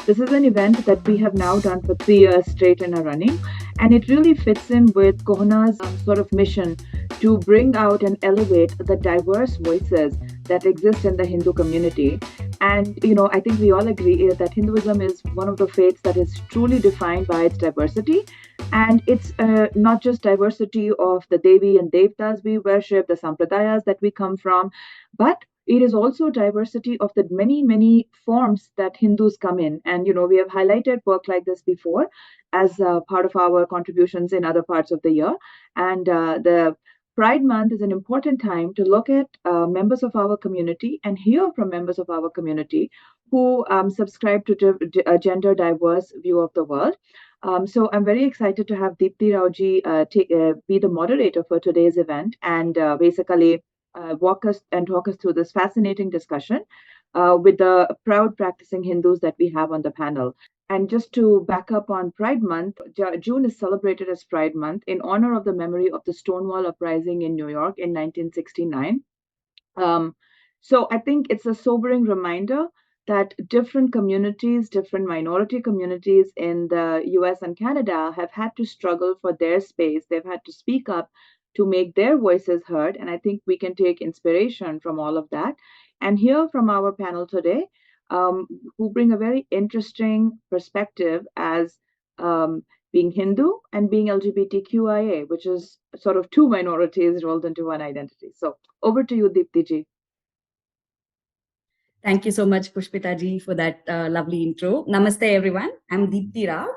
This is an event that we have now done for 3 years straight in a running, and it really fits in with CoHNA's sort of mission to bring out and elevate the diverse voices that exist in the Hindu community. And, I think we all agree that Hinduism is one of the faiths that is truly defined by its diversity. And it's not just diversity of the Devi and Devtas we worship, the Sampradayas that we come from, but it is also diversity of the many, many forms that Hindus come in. And, we have highlighted work like this before as part of our contributions in other parts of the year. And the Pride Month is an important time to look at members of our community and hear from members of our community who subscribe to a gender diverse view of the world. So I'm very excited to have Deepti Raoji be the moderator for today's event and basically walk us and talk us through this fascinating discussion with the proud practicing Hindus that we have on the panel. And just to back up on Pride Month, June is celebrated as Pride Month in honor of the memory of the Stonewall Uprising in New York in 1969. So I think it's a sobering reminder that different communities, different minority communities in the US and Canada have had to struggle for their space. They've had to speak up to make their voices heard. And I think we can take inspiration from all of that and hear from our panel today, who bring a very interesting perspective as being Hindu and being LGBTQIA, which is sort of two minorities rolled into one identity. So over to you, Deepti ji. Thank you so much, Pushpita ji, for that lovely intro. Namaste, everyone. I'm Deepti Rao.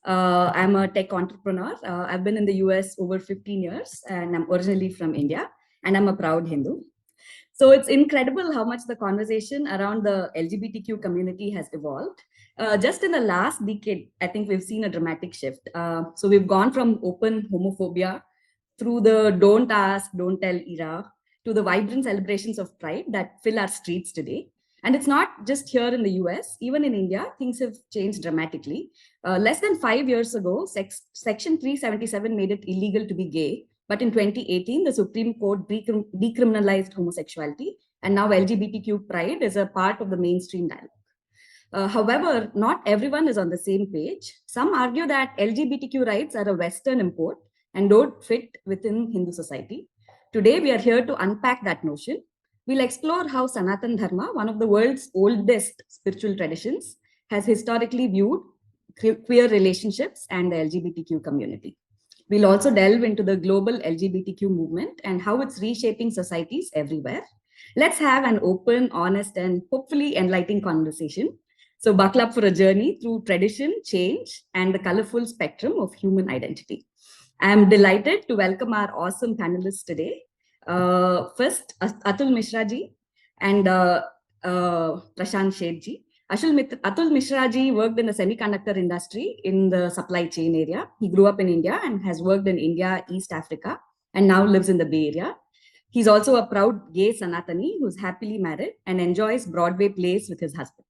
I'm a tech entrepreneur. I've been in the US over 15 years, and I'm originally from India, and I'm a proud Hindu. So it's incredible how much the conversation around the LGBTQ community has evolved. Just in the last decade, I think we've seen a dramatic shift. So we've gone from open homophobia through the don't ask, don't tell era to the vibrant celebrations of pride that fill our streets today. And it's not just here in the US, even in India, things have changed dramatically. Less than 5 years ago, Section 377 made it illegal to be gay. But in 2018, the Supreme Court decriminalized homosexuality, and now LGBTQ pride is a part of the mainstream dialogue. However, not everyone is on the same page. Some argue that LGBTQ rights are a Western import and don't fit within Hindu society. Today, we are here to unpack that notion. We'll explore how Sanatan Dharma, one of the world's oldest spiritual traditions, has historically viewed queer relationships and the LGBTQ community. We'll also delve into the global LGBTQ movement and how it's reshaping societies everywhere. Let's have an open, honest, and hopefully enlightening conversation. So buckle up for a journey through tradition, change, and the colorful spectrum of human identity. I'm delighted to welcome our awesome panelists today. First, Atul Mishra ji and Prashant ji. Atul Mishra ji worked in the semiconductor industry in the supply chain area. He grew up in India and has worked in India, East Africa, and now lives in the Bay Area. He's also a proud gay Sanatani who's happily married and enjoys Broadway plays with his husband.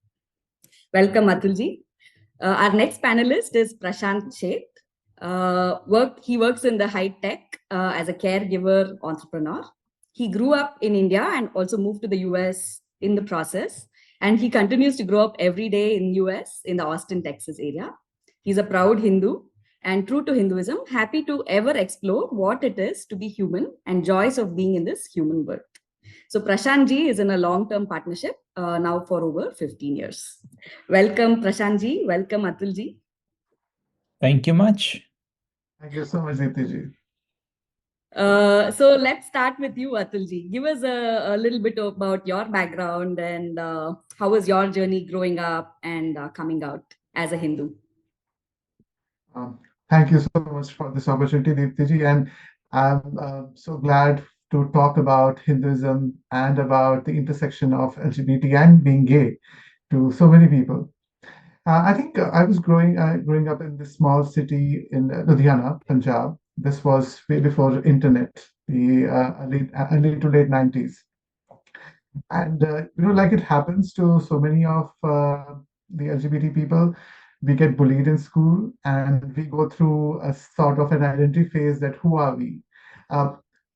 Welcome, Atul ji. Our next panelist is Prashant Sheth. He works in the high tech as a caregiver entrepreneur. He grew up in India and also moved to the US in the process. And he continues to grow up every day in US in the Austin, Texas area. He's a proud Hindu and true to Hinduism, happy to ever explore what it is to be human and joys of being in this human world. So Prashant ji is in a long-term partnership now for over 15 years. Welcome, Prashant ji. Welcome, Atul ji. Thank you much. Thank you so much, Deepti ji. So let's start with you, Atul ji. Give us a little bit about your background and how was your journey growing up and coming out as a Hindu? Thank you so much for this opportunity, Deepti ji. And I'm so glad to talk about Hinduism and about the intersection of LGBT and being gay to so many people. I think I was growing up in this small city in Ludhiana, Punjab. This was way before internet, the early to late 90s. And, like it happens to so many of the LGBT people, we get bullied in school and we go through a sort of an identity phase that who are we?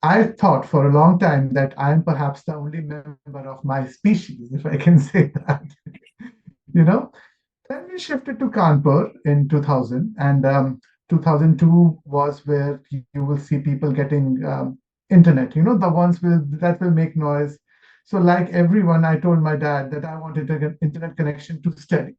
I thought for a long time that I'm perhaps the only member of my species, if I can say that. you know Then we shifted to Kanpur in 2000, and 2002 was where you will see people getting internet, the ones that will make noise. So, like everyone, I told my dad that I wanted an internet connection to study.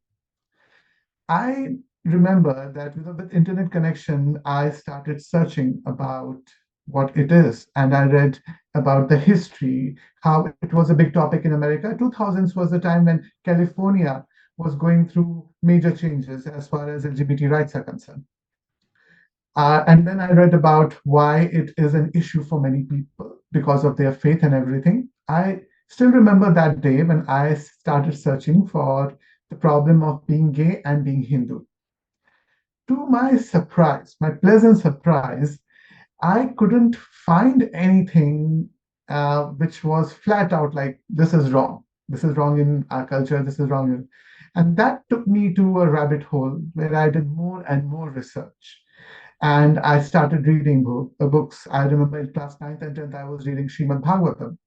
I remember that with internet connection, I started searching about what it is, and I read about the history, how it was a big topic in America. 2000s was the time when California was going through major changes as far as LGBT rights are concerned. And then I read about why it is an issue for many people because of their faith and everything. I still remember that day when I started searching for the problem of being gay and being Hindu. To my surprise, my pleasant surprise, I couldn't find anything which was flat out like, this is wrong. This is wrong in our culture. This is wrong. And that took me to a rabbit hole where I did more and more research. And I started reading books. I remember in class 9th and 10th, I was reading Srimad Bhagavatam.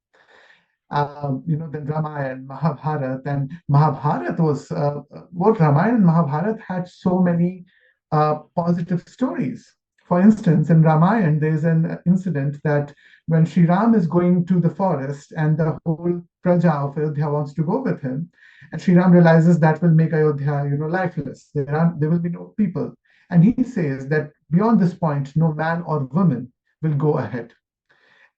Then Ramayana and Mahabharata. And Mahabharata was, both Ramayana and Mahabharata had so many positive stories. For instance, in Ramayana, there's an incident that when Sri Ram is going to the forest and the whole Praja of Ayodhya wants to go with him, and Sri Ram realizes that will make Ayodhya, lifeless. There will be no people. And he says that beyond this point, no man or woman will go ahead.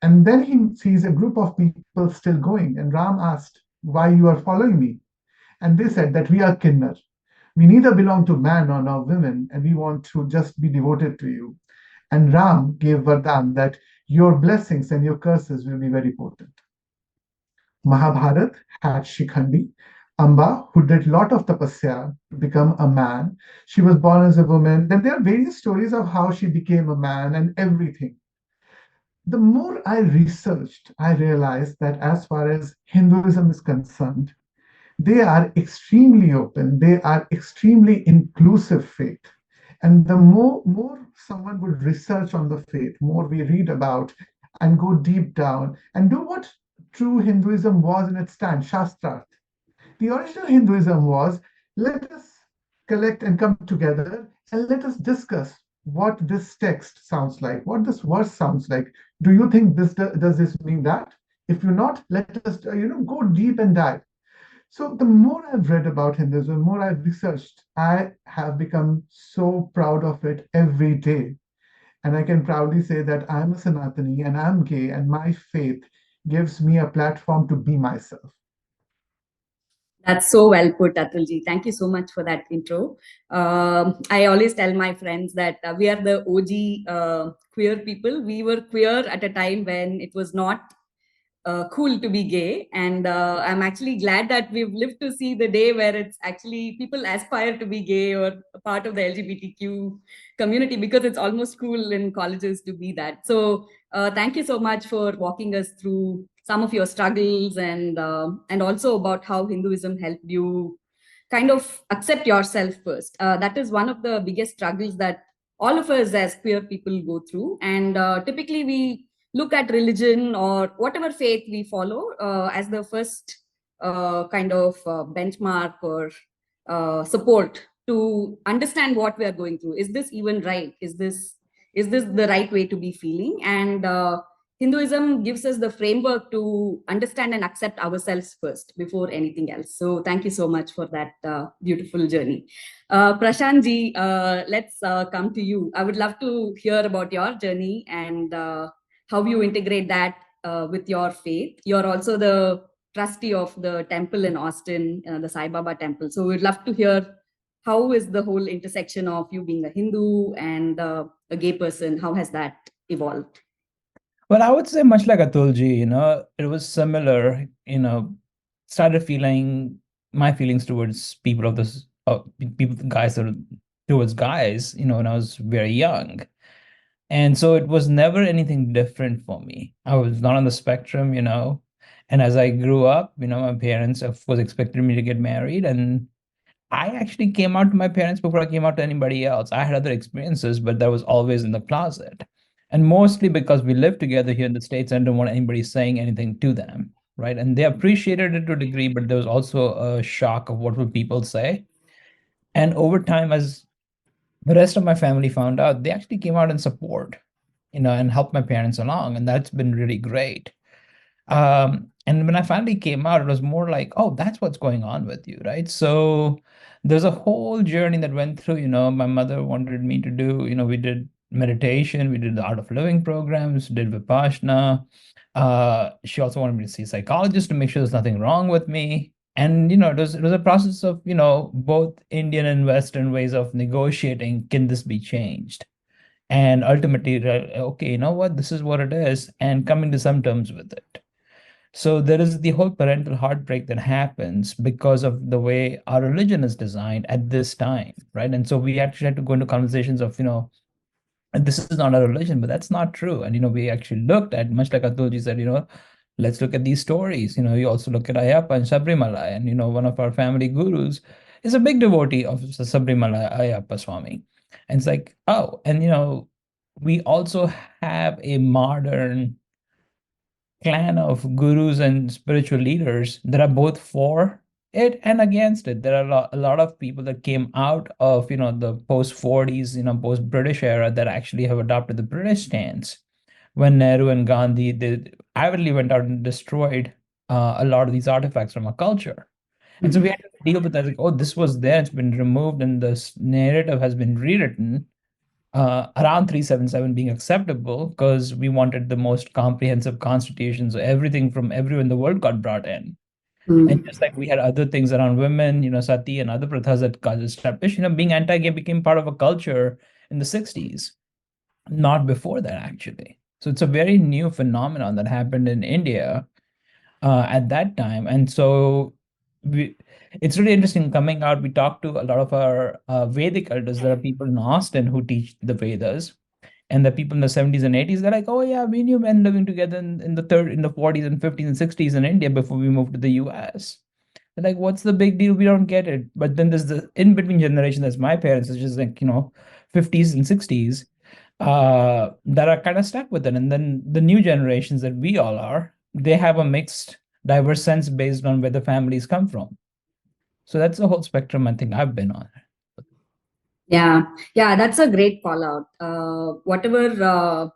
And then he sees a group of people still going. And Ram asked, why you are following me? And they said that we are kinnar. We neither belong to man nor women, and we want to just be devoted to you. And Ram gave Vardhan that your blessings and your curses will be very potent. Mahabharat had Shikhandi, Amba, who did a lot of tapasya to become a man. She was born as a woman. Then there are various stories of how she became a man and everything. The more I researched, I realized that as far as Hinduism is concerned, they are extremely open, they are extremely inclusive faith. And the more someone would research on the faith, more we read about and go deep down and do what true Hinduism was in its time, Shastrat. The original Hinduism was, let us collect and come together and let us discuss what this text sounds like, what this verse sounds like. Do you think does this mean that? If you not, let us go deep and dive. So the more I've read about Hinduism, the more I've researched, I have become so proud of it every day. And I can proudly say that I'm a Sanatani and I'm gay, and my faith gives me a platform to be myself. That's so well put, Atulji. Thank you so much for that intro. I always tell my friends that we are the OG queer people. We were queer at a time when it was not cool to be gay, and I'm actually glad that we've lived to see the day where it's actually people aspire to be gay or a part of the LGBTQ community, because it's almost cool in colleges to be that. So thank you so much for walking us through some of your struggles, and also about how Hinduism helped you kind of accept yourself first. That is one of the biggest struggles that all of us as queer people go through, and typically we look at religion or whatever faith we follow as the first kind of benchmark or support to understand what we are going through. Is this even right? Is this the right way to be feeling? And Hinduism gives us the framework to understand and accept ourselves first before anything else. So thank you so much for that beautiful journey. Prashant ji, let's come to you. I would love to hear about your journey and how you integrate that with your faith. You're also the trustee of the temple in Austin, the Sai Baba temple. So we'd love to hear, how is the whole intersection of you being a Hindu and a gay person, how has that evolved? Well, I would say much like Atulji, it was similar, started feeling my feelings towards people of this, people, guys, or towards guys, when I was very young. And so it was never anything different for me. I was not on the spectrum, And as I grew up, my parents, of course, expected me to get married. And I actually came out to my parents before I came out to anybody else. I had other experiences, but that was always in the closet. And mostly because we lived together here in the States and didn't want anybody saying anything to them, right? And they appreciated it to a degree, but there was also a shock of what will people say. And over time, as the rest of my family found out, they actually came out in support, and helped my parents along, and that's been really great. And when I finally came out, it was more like, oh, that's what's going on with you, right? So there's a whole journey that went through. My mother wanted me to do, we did meditation, we did the art of living programs, did Vipassana. She also wanted me to see a psychologist to make sure there's nothing wrong with me. And it was a process of, both Indian and Western ways of negotiating, can this be changed? And ultimately, okay, you know what, this is what it is, and coming to some terms with it. So there is the whole parental heartbreak that happens because of the way our religion is designed at this time, right? And so we actually had to go into conversations of, and this is not a religion, but that's not true. And we actually looked at, much like Atulji said, let's look at these stories. You also look at Ayappa and Sabrimala, and one of our family gurus is a big devotee of Sabrimala Ayappa Swami. And it's like, oh, and we also have a modern clan of gurus and spiritual leaders that are both for it and against it. There are a lot of people that came out of the post 40s, post British era, that actually have adopted the British stance. When Nehru and Gandhi, they avidly went out and destroyed a lot of these artifacts from our culture. And so we had to deal with that, like, oh, this was there, it's been removed, and this narrative has been rewritten around 377 being acceptable because we wanted the most comprehensive constitution. So everything from everywhere in the world got brought in. And just like we had other things around women, sati and other prathas that got established, being anti-gay became part of a culture in the 60s, not before that, actually. So it's a very new phenomenon that happened in India at that time. And so it's really interesting coming out. We talked to a lot of our Vedic elders. There are people in Austin who teach the Vedas, and the people in the 70s and 80s, they're like, oh yeah, we knew men living together in the 40s and 50s and 60s in India before we moved to the US. They're like, what's the big deal? We don't get it. But then there's the in-between generation, that's my parents, is just like, 50s and 60s, that are kind of stuck with it. And then the new generations that we all are, they have a mixed, diverse sense based on where the families come from. So that's the whole spectrum I think I've been on. Yeah, that's a great call out. Whatever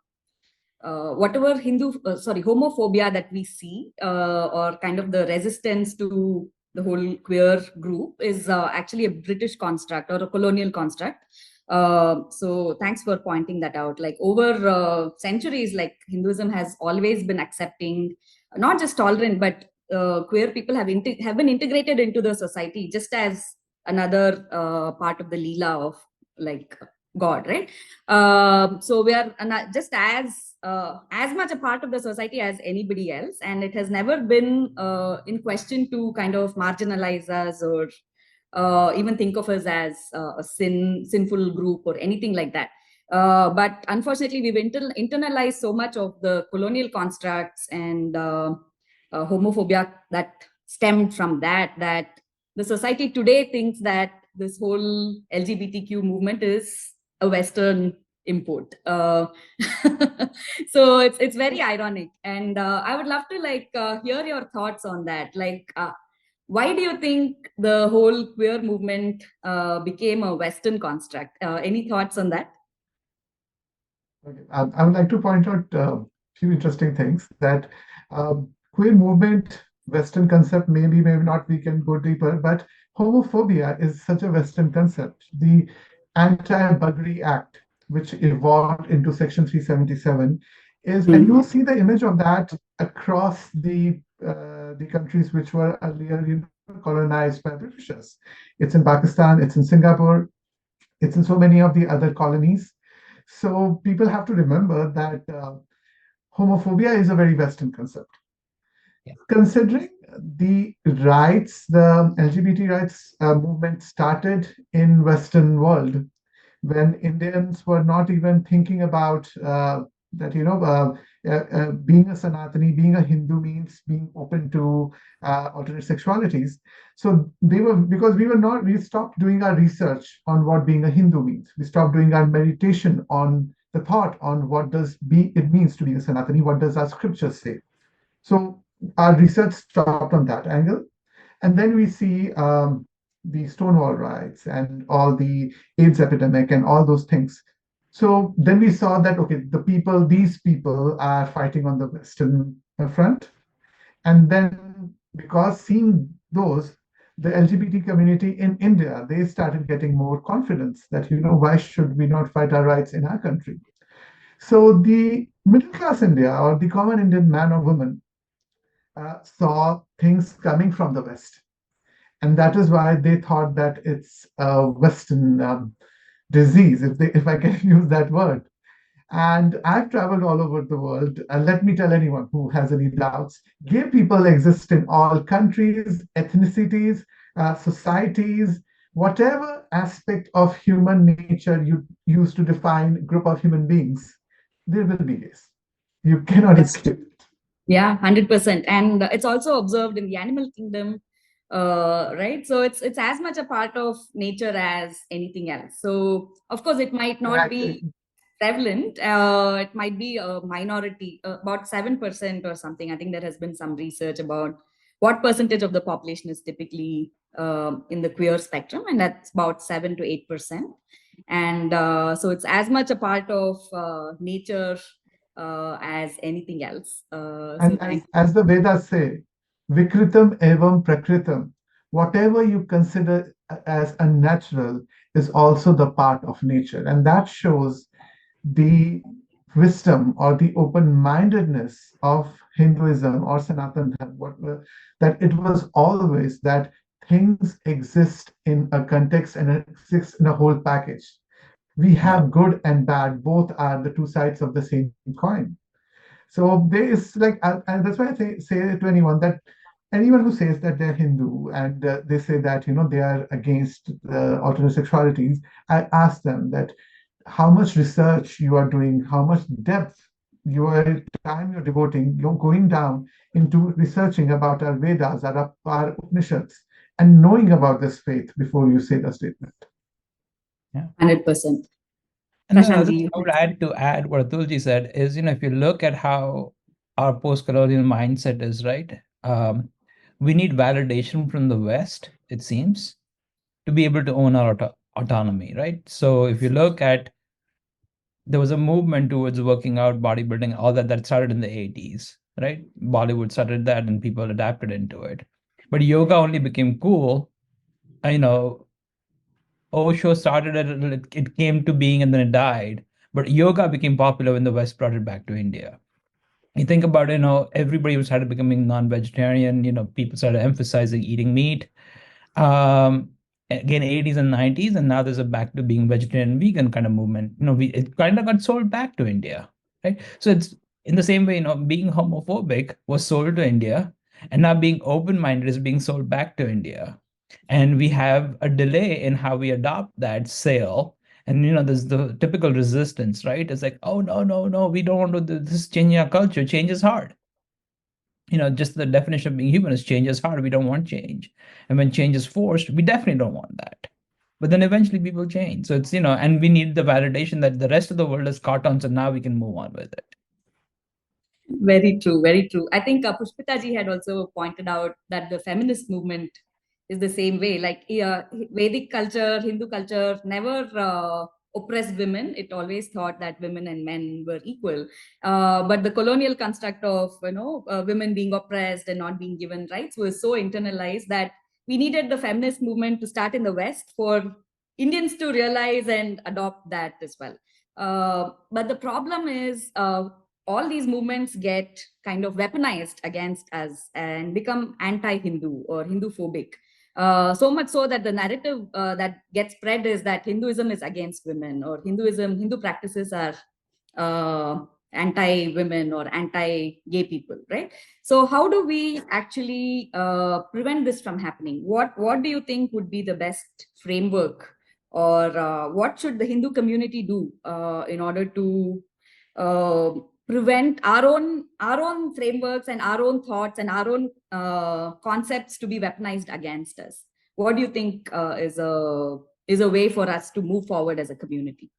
homophobia that we see, or kind of the resistance to the whole queer group, is actually a British construct or a colonial construct. So thanks for pointing that out. Like, over centuries, like, Hinduism has always been accepting, not just tolerant, but queer people have been integrated into the society just as another part of the Leela of, like, God, right? So we are just as much a part of the society as anybody else, and it has never been in question to kind of marginalize us, or even think of us as a sinful group or anything like that. But unfortunately, we've internalized so much of the colonial constructs and homophobia that stemmed from that the society today thinks that this whole LGBTQ movement is a Western import. So it's very ironic, and I would love to hear your thoughts on that. Like, why do you think the whole queer movement became a Western construct? Any thoughts on that? Okay. I would like to point out a few interesting things that queer movement, Western concept, maybe not, we can go deeper, but homophobia is such a Western concept. The Anti-Buggery Act, which evolved into Section 377, and you will see the image of that across the countries which were earlier, colonized by Britishers. It's in Pakistan, it's in Singapore, it's in so many of the other colonies. So people have to remember that homophobia is a very Western concept. Yeah. Considering the rights, the LGBT rights movement started in Western world, when Indians were not even thinking about that, being a Sanatani, being a Hindu means being open to alternate sexualities. So because we stopped doing our research on what being a Hindu means. We stopped doing our meditation on the thought on what it means to be a Sanatani, what does our scriptures say. So our research stopped on that angle. And then we see the Stonewall riots and all the AIDS epidemic and all those things. So then we saw that, okay, these people are fighting on the Western front. And then because seeing those, the LGBT community in India, they started getting more confidence that, why should we not fight our rights in our country? So the middle class India or the common Indian man or woman saw things coming from the West. And that is why they thought that it's a Western disease, if I can use that word. And I've traveled all over the world. And let me tell anyone who has any doubts, gay people exist in all countries, ethnicities, societies, whatever aspect of human nature you use to define group of human beings, there will be gays. You cannot escape it. Yeah, 100%. And it's also observed in the animal kingdom, right? So it's as much a part of nature as anything else. So of course, it might not be prevalent. It might be a minority, about 7% or something. I think there has been some research about what percentage of the population is typically in the queer spectrum, and that's about 7 to 8%. And so it's as much a part of nature as anything else. And as the Vedas say, Vikritam evam prakritam, whatever you consider as unnatural is also the part of nature. And that shows the wisdom or the open-mindedness of Hinduism or Sanatan Dharma, that it was always that things exist in a context and exist in a whole package. We have good and bad, both are the two sides of the same coin. So there is like, and that's why I say to anyone that anyone who says that they're Hindu and they say that they are against alternate sexualities, I ask them that how much research you are doing, how much depth your time you're devoting, you're going down into researching about our Vedas, our Upanishads, and knowing about this faith before you say the statement. Yeah, 100%. And then another thing I would add what Atulji said is, if you look at how our post-colonial mindset is, right? We need validation from the West, it seems, to be able to own our autonomy, right? So if you look at, there was a movement towards working out, bodybuilding, all that started in the 80s, right? Bollywood started that and people adapted into it. But yoga only became cool, Osho started it, it came to being and then it died. But yoga became popular when the West brought it back to India. You think about, everybody started becoming non-vegetarian, people started emphasizing eating meat. Again, 80s and 90s, and now there's a back to being vegetarian vegan kind of movement. It kind of got sold back to India, right? So it's in the same way, being homophobic was sold to India, and now being open-minded is being sold back to India. And we have a delay in how we adopt that sale. And there's the typical resistance, right? It's like, oh no, we don't want to do this. Changing our culture. Change is hard. Just the definition of being human is change is hard. We don't want change. And when change is forced, we definitely don't want that. But then eventually people change. So it's, and we need the validation that the rest of the world is caught on, so now we can move on with it. Very true, very true. I think Pushpitaji had also pointed out that the feminist movement is the same way. Like Vedic culture, Hindu culture never oppressed women. It always thought that women and men were equal. But the colonial construct of women being oppressed and not being given rights was so internalized that we needed the feminist movement to start in the West for Indians to realize and adopt that as well. But the problem is all these movements get kind of weaponized against us and become anti-Hindu or Hindu-phobic. So much so that the narrative that gets spread is that Hinduism is against women, or Hindu practices are anti-women or anti-gay people, right? So how do we actually prevent this from happening? What do you think would be the best framework, or what should the Hindu community do in order to prevent our own frameworks and our own thoughts and our own concepts to be weaponized against us? What do you think is a way for us to move forward as a community?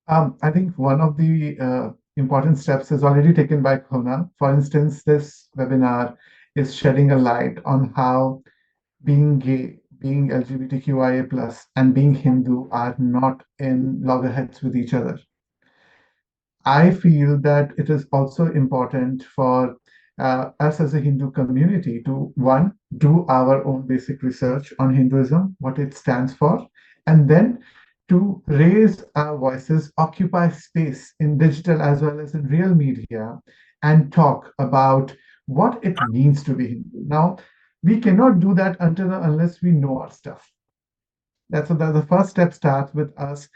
I think one of the important steps is already taken by CoHNA. For instance, this webinar is shedding a light on how being gay, being LGBTQIA plus, and being Hindu are not in loggerheads with each other. I feel that it is also important for us as a Hindu community to, one, do our own basic research on Hinduism, what it stands for, and then to raise our voices, occupy space in digital as well as in real media, and talk about what it means to be Hindu. Now, we cannot do that until and unless we know our stuff. That's the first step starts with us,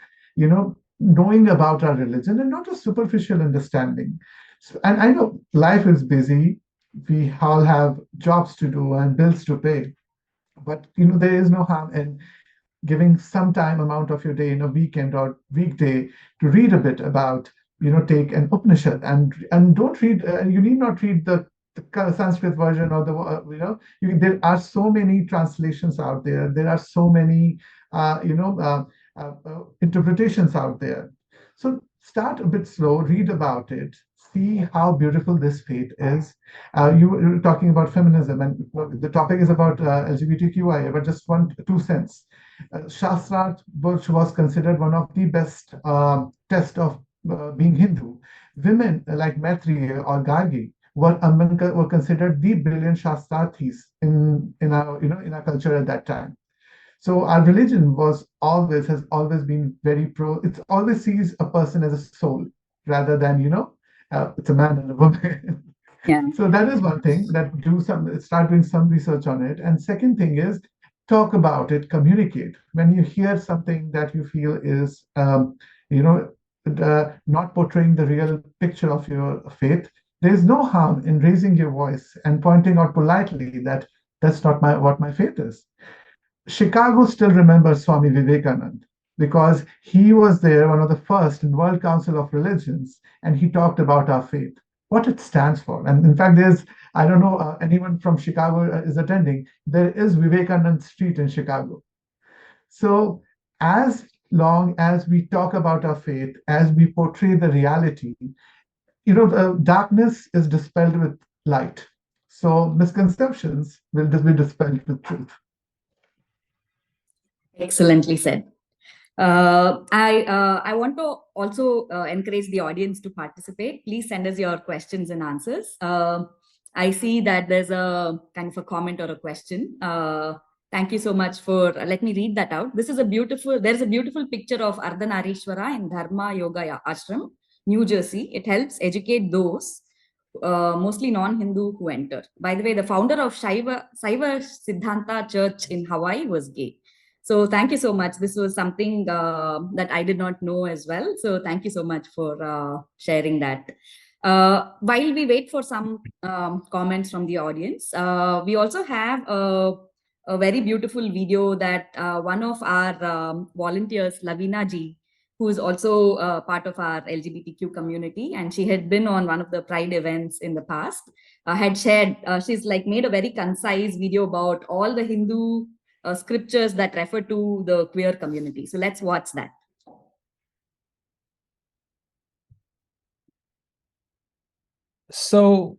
knowing about our religion and not a superficial understanding. So, and I know life is busy. We all have jobs to do and bills to pay, but there is no harm in giving some time amount of your day in a weekend or weekday to read a bit about, take an Upanishad and don't read, you need not read the Sanskrit version or there are so many translations out there. There are so many, interpretations out there. So start a bit slow, read about it, see how beautiful this faith is. You were talking about feminism, and the topic is about LGBTQIA, but just 2 cents. Shastra, which was considered one of the best tests of being Hindu. Women like Maitreyi or Gargi were considered the brilliant Shastrathis in our culture at that time. So our religion has always been very it always sees a person as a soul rather than, it's a man and a woman. Yeah. So that is one thing, that start doing some research on it. And second thing is talk about it, communicate. When you hear something that you feel is, not portraying the real picture of your faith, there is no harm in raising your voice and pointing out politely that that's not what my faith is. Chicago still remembers Swami Vivekananda because he was there, one of the first in World Council of Religions, and he talked about our faith, what it stands for. And in fact, I don't know, anyone from Chicago is attending, there is Vivekananda Street in Chicago. So as long as we talk about our faith, as we portray the reality, the darkness is dispelled with light. So misconceptions will be dispelled with truth. Excellently said. I want to also encourage the audience to participate. Please send us your questions and answers. I see that there's a kind of a comment or a question. Thank you so much for, let me read that out. There's a beautiful picture of Ardhanarishwara in Dharma Yoga Ashram, New Jersey. It helps educate those, mostly non-Hindu, who enter. By the way, the founder of Saiva Siddhanta Church in Hawaii was gay. So thank you so much. This was something that I did not know as well. So thank you so much for sharing that. While we wait for some comments from the audience, we also have a very beautiful video that one of our volunteers, Lavina ji, who is also part of our LGBTQ community, and she had been on one of the Pride events in the past, had shared, she's made a very concise video about all the Hindu scriptures that refer to the queer community. So let's watch that. So,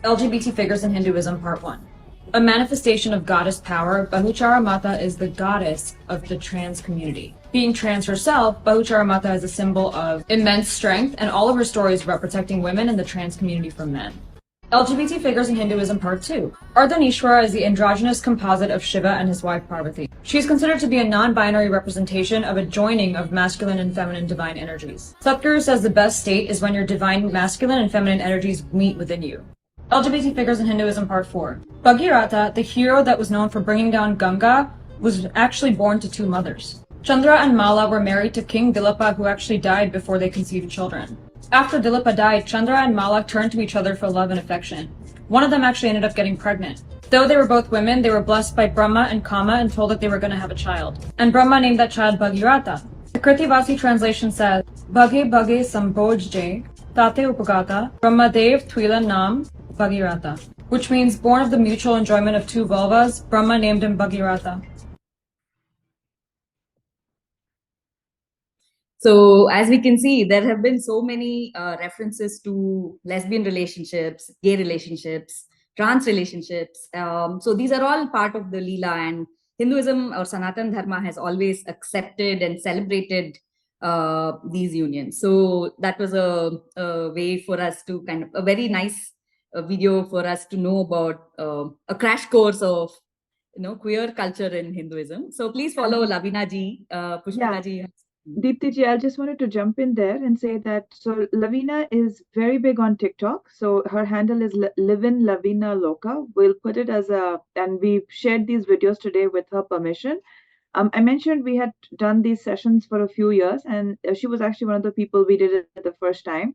LGBT figures in Hinduism, Part 1. A manifestation of goddess power, Bahuchara Mata is the goddess of the trans community. Being trans herself, Bahuchara Mata is a symbol of immense strength, and all of her stories about protecting women and the trans community from men. LGBT figures in Hinduism, Part 2. Ardhanishwara is the androgynous composite of Shiva and his wife Parvati. She is considered to be a non-binary representation of a joining of masculine and feminine divine energies. Satguru says the best state is when your divine masculine and feminine energies meet within you. LGBT figures in Hinduism, Part 4. Bhagirath, the hero that was known for bringing down Ganga, was actually born to two mothers. Chandra and Mala were married to King Dilipa, who actually died before they conceived children. After Dilipa died, Chandra and Mala turned to each other for love and affection. One of them actually ended up getting pregnant. Though they were both women, they were blessed by Brahma and Kama and told that they were going to have a child. And Brahma named that child Bhagirath. The Kritivasi translation says, Bhage Bhage Sambhojje Tate Upagata Brahmadev Twila Nam Bhagirath, which means born of the mutual enjoyment of two vulvas, Brahma named him Bhagirath. So as we can see, there have been so many references to lesbian relationships, gay relationships, trans relationships. So these are all part of the Leela, and Hinduism or Sanatan Dharma has always accepted and celebrated these unions. So that was a way for us to kind of, a very nice video for us to know about a crash course of queer culture in Hinduism. So please follow Lavina ji, Pushpita ji. Deepti ji, I just wanted to jump in there and say that so Lavina is very big on TikTok. So her handle is Livin Lavina Loka. We'll put it as and we shared these videos today with her permission. I mentioned we had done these sessions for a few years, and she was actually one of the people we did it the first time.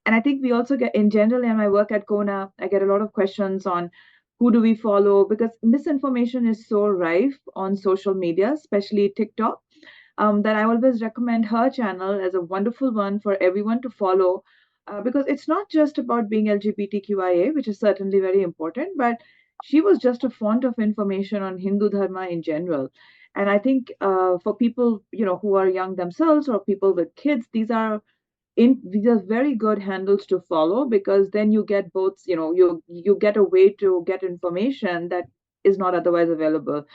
And I think we also get, in general, in my work at CoHNA, I get a lot of questions on who do we follow, because misinformation is so rife on social media, especially TikTok, that I always recommend her channel as a wonderful one for everyone to follow, because it's not just about being LGBTQIA, which is certainly very important, but she was just a font of information on Hindu Dharma in general. And I think for people, who are young themselves or people with kids, these are very good handles to follow, because then you get both, you get a way to get information that is not otherwise available.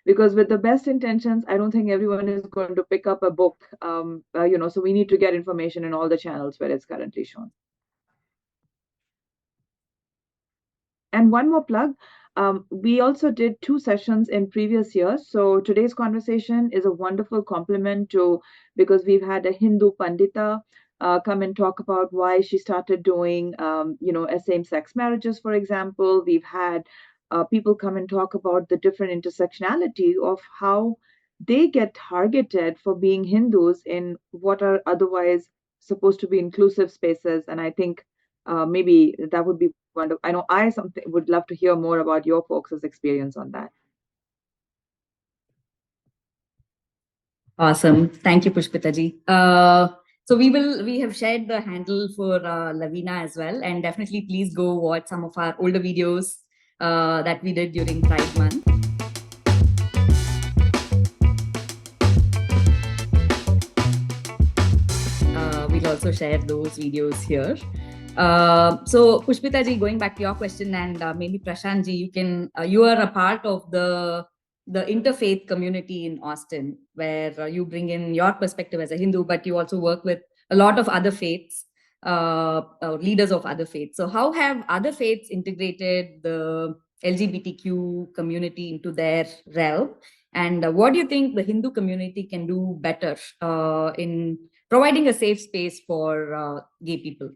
Because with the best intentions, I don't think everyone is going to pick up a book. So we need to get information in all the channels where it's currently shown. And one more plug, we also did 2 sessions in previous years. So today's conversation is a wonderful complement to, because we've had a Hindu Pandita come and talk about why she started doing, same-sex marriages, for example. We've had people come and talk about the different intersectionality of how they get targeted for being Hindus in what are otherwise supposed to be inclusive spaces. And I think maybe that would be wonderful. I know I would love to hear more about your folks' experience on that. Awesome. Thank you, Pushpita ji. So we have shared the handle for Lavina as well, and definitely please go watch some of our older videos that we did during Pride Month. We'll also share those videos here. So Pushpita ji, going back to your question, and maybe Prashant ji, you are a part of the interfaith community in Austin, where you bring in your perspective as a Hindu, but you also work with a lot of other faiths, leaders of other faiths. So how have other faiths integrated the LGBTQ community into their realm? And what do you think the Hindu community can do better in providing a safe space for gay people?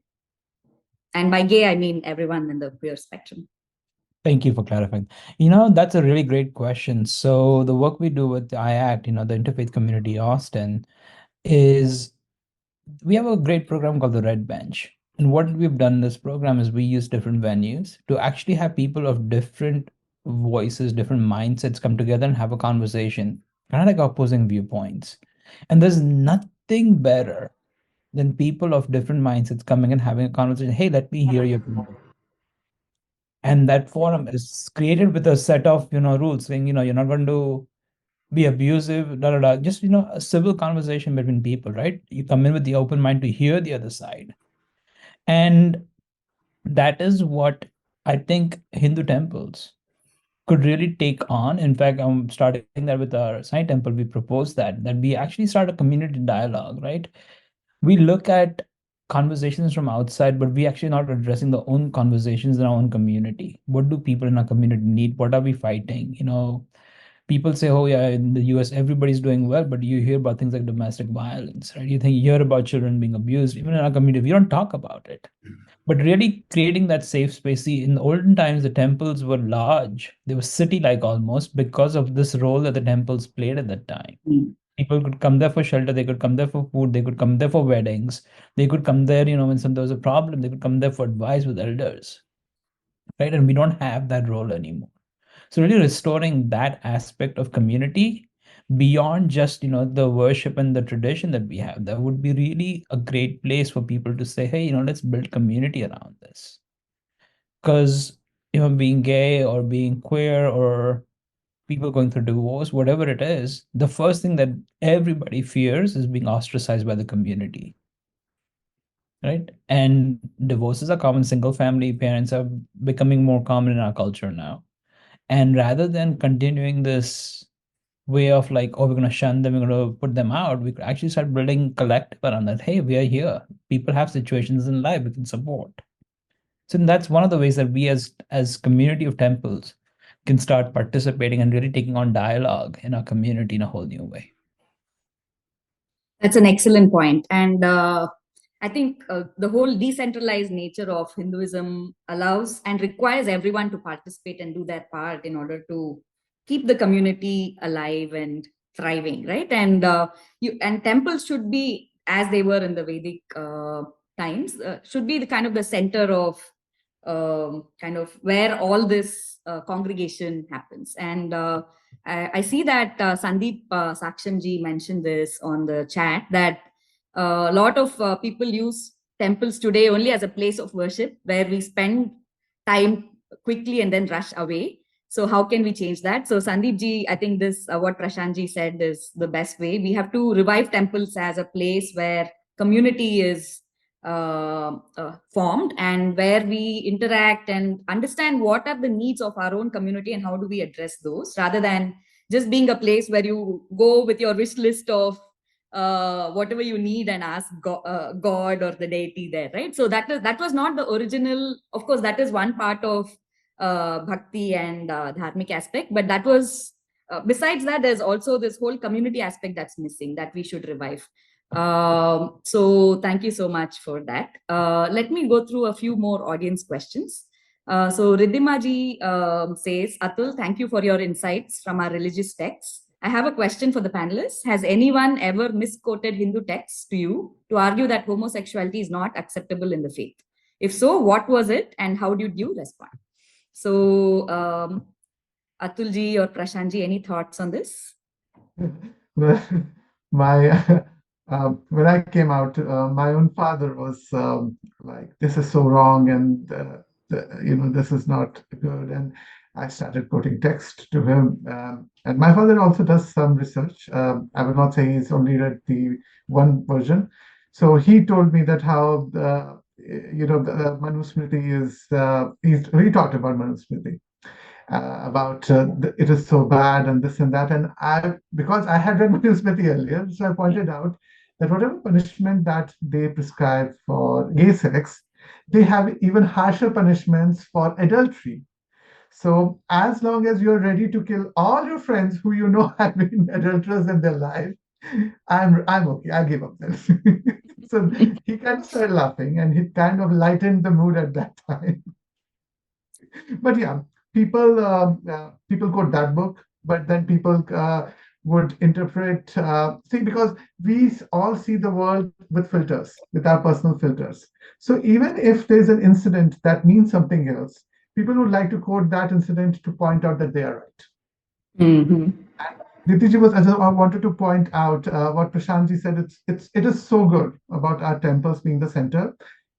And by gay, I mean everyone in the queer spectrum. Thank you for clarifying. That's a really great question. So the work we do with IACT, the Interfaith Community Austin, is we have a great program called the Red Bench. And what we've done in this program is we use different venues to actually have people of different voices, different mindsets come together and have a conversation, kind of like opposing viewpoints. And there's nothing better than people of different mindsets coming and having a conversation. Hey, let me hear your point. And that forum is created with a set of rules saying you're not going to be abusive, just a civil conversation between people, right? You come in with the open mind to hear the other side. And that is what I think Hindu temples could really take on. In fact, I'm starting that with our Sai temple. We propose that we actually start a community dialogue, right? We look at conversations from outside, but we actually not addressing the own conversations in our own community. What do people in our community need? What are we fighting? People say, oh yeah, in the US, everybody's doing well, but you hear about things like domestic violence, right? You hear about children being abused. Even in our community, we don't talk about it. But really creating that safe space. See, in the olden times, the temples were large. They were city-like almost because of this role that the temples played at that time. People could come there for shelter, they could come there for food, they could come there for weddings, they could come there, when there was a problem, they could come there for advice with elders, right? And we don't have that role anymore. So really restoring that aspect of community beyond just, the worship and the tradition that we have, that would be really a great place for people to say, hey, let's build community around this. Because, being gay or being queer or people going through divorce, whatever it is, the first thing that everybody fears is being ostracized by the community. right? And divorces are common. Single family parents are becoming more common in our culture now. And rather than continuing this way of like, oh, we're going to shun them, we're going to put them out, we could actually start building collective around that. Hey, we are here. People have situations in life we can support. So that's one of the ways that we as community of temples can start participating and really taking on dialogue in our community in a whole new way. That's an excellent point. And I think the whole decentralized nature of Hinduism allows and requires everyone to participate and do their part in order to keep the community alive and thriving, right? And temples should be, as they were in the Vedic times, should be the kind of the center of kind of where all this congregation happens. And I see that Sandeep Sakshamji mentioned this on the chat, that a lot of people use temples today only as a place of worship where we spend time quickly and then rush away. So how can we change that? So Sandeep ji, I think this, what Prashant ji said is the best way. We have to revive temples as a place where community is formed and where we interact and understand what are the needs of our own community and how do we address those, rather than just being a place where you go with your wish list of whatever you need and ask God or the deity there, right? So that was not the original. Of course, that is one part of bhakti and dharmic aspect, but that was besides that, there's also this whole community aspect that's missing that we should revive. So thank you so much for that. Let me go through a few more audience questions. So Riddhimaji says, Atul, thank you for your insights from our religious texts. I have a question for the panelists. Has anyone ever misquoted Hindu texts to you to argue that homosexuality is not acceptable in the faith? If so, what was it and how did you respond? So Atulji or Prashantji, any thoughts on this? Well, my when I came out, my own father was like, "This is so wrong," and this is not good. And I started quoting text to him. And my father also does some research. I will not say he's only read the one version. So he told me that how the Manusmriti is. He talked about Manusmriti about it is so bad and this and that. And because I had read Manusmriti earlier, so I pointed out that whatever punishment that they prescribe for gay sex, they have even harsher punishments for adultery. So as long as you're ready to kill all your friends who you know have been adulterers in their life, I'm okay. I'll give up then. So he kind of started laughing, and he kind of lightened the mood at that time. But yeah, people quote that book, but then people would interpret. See, because we all see the world with filters, with our personal filters. So even if there's an incident that means something else, people would like to quote that incident to point out that they are right. Mm-hmm. I wanted to point out what Prashantji said. It is so good about our temples being the center.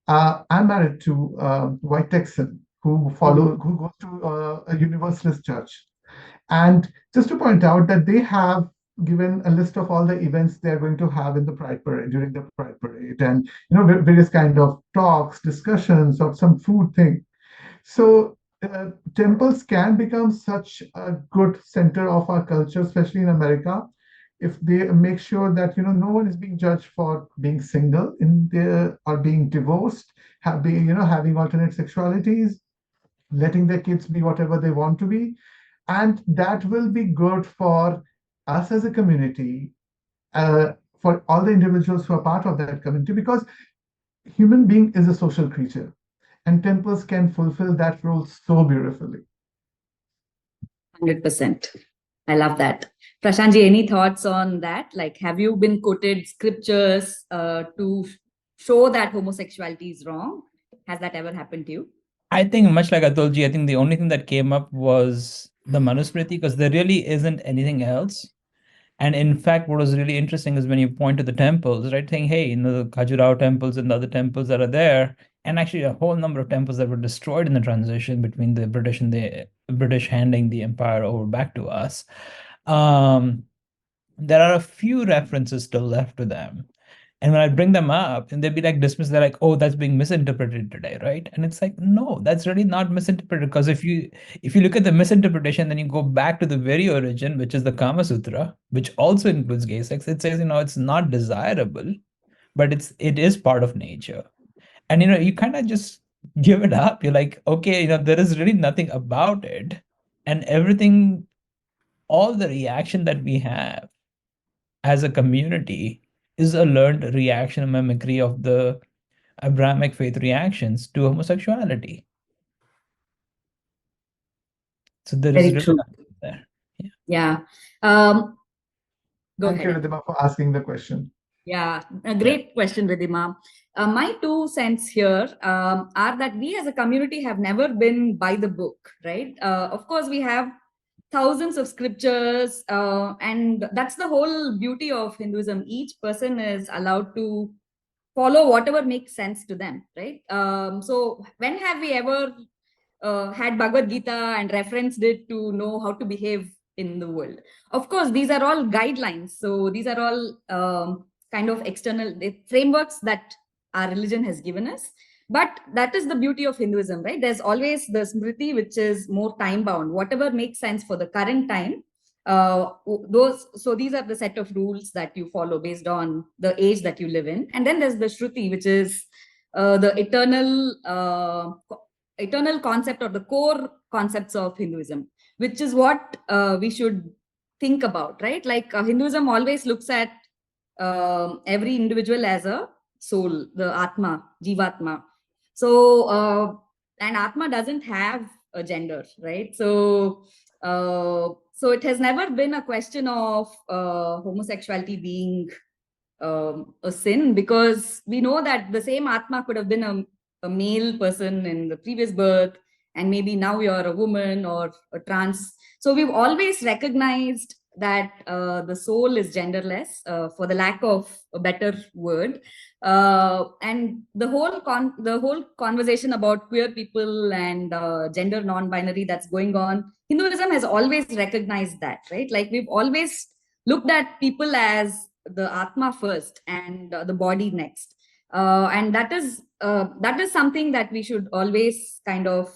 I'm married to a white Texan who goes to a Universalist church, and just to point out that they have given a list of all the events they're going to have in the Pride Parade during the Pride Parade, and various kind of talks, discussions of some food thing. So temples can become such a good center of our culture, especially in America, if they make sure that no one is being judged for being single in their or being divorced, having alternate sexualities, letting their kids be whatever they want to be, and that will be good for us as a community, for all the individuals who are part of that community, because human being is a social creature. And temples can fulfill that role so beautifully. 100%. I love that. Prashantji, any thoughts on that? Like, have you been quoted scriptures to show that homosexuality is wrong? Has that ever happened to you? I think much like Atulji, I think the only thing that came up was the Manusmriti, because there really isn't anything else. And in fact, what was really interesting is when you point to the temples, right? Saying, hey, the Khajuraho temples and the other temples that are there, and actually a whole number of temples that were destroyed in the transition between the British and the British handing the empire over back to us. There are a few references still left to them. And when I bring them up, and they'd be like dismissed, they're like, "Oh, that's being misinterpreted today, right?" And it's like, no, that's really not misinterpreted. Because if you look at the misinterpretation, then you go back to the very origin, which is the Kama Sutra, which also includes gay sex. It says, it's not desirable, but it is part of nature. And you kind of just give it up. You're like, okay, there is really nothing about it, and everything, all the reaction that we have as a community is a learned reaction and mimicry of the Abrahamic faith reactions to homosexuality. So there is Very really true. nothing there. Yeah. Go Thank you, ahead. Ridhima, for asking the question. Yeah, a great question, Ridhima. My 2 cents here are that we as a community have never been by the book, right? Of course, we have thousands of scriptures, and that's the whole beauty of Hinduism. Each person is allowed to follow whatever makes sense to them, right? So when have we ever had Bhagavad Gita and referenced it to know how to behave in the world? Of course, these are all guidelines. So these are all kind of external frameworks that our religion has given us. But that is the beauty of Hinduism, right? There's always the Smriti, which is more time bound, whatever makes sense for the current time. So these are the set of rules that you follow based on the age that you live in. And then there's the Shruti, which is the eternal concept or the core concepts of Hinduism, which is what we should think about, right? Like Hinduism always looks at every individual as a soul, the Atma, Jivatma. So, and Atma doesn't have a gender, right? So it has never been a question of homosexuality being a sin, because we know that the same Atma could have been a male person in the previous birth, and maybe now you're a woman or a trans. So we've always recognized that the soul is genderless, for the lack of a better word. And the whole conversation about queer people and gender non-binary that's going on, Hinduism has always recognized that, right? Like we've always looked at people as the Atma first and the body next. And that is something that we should always kind of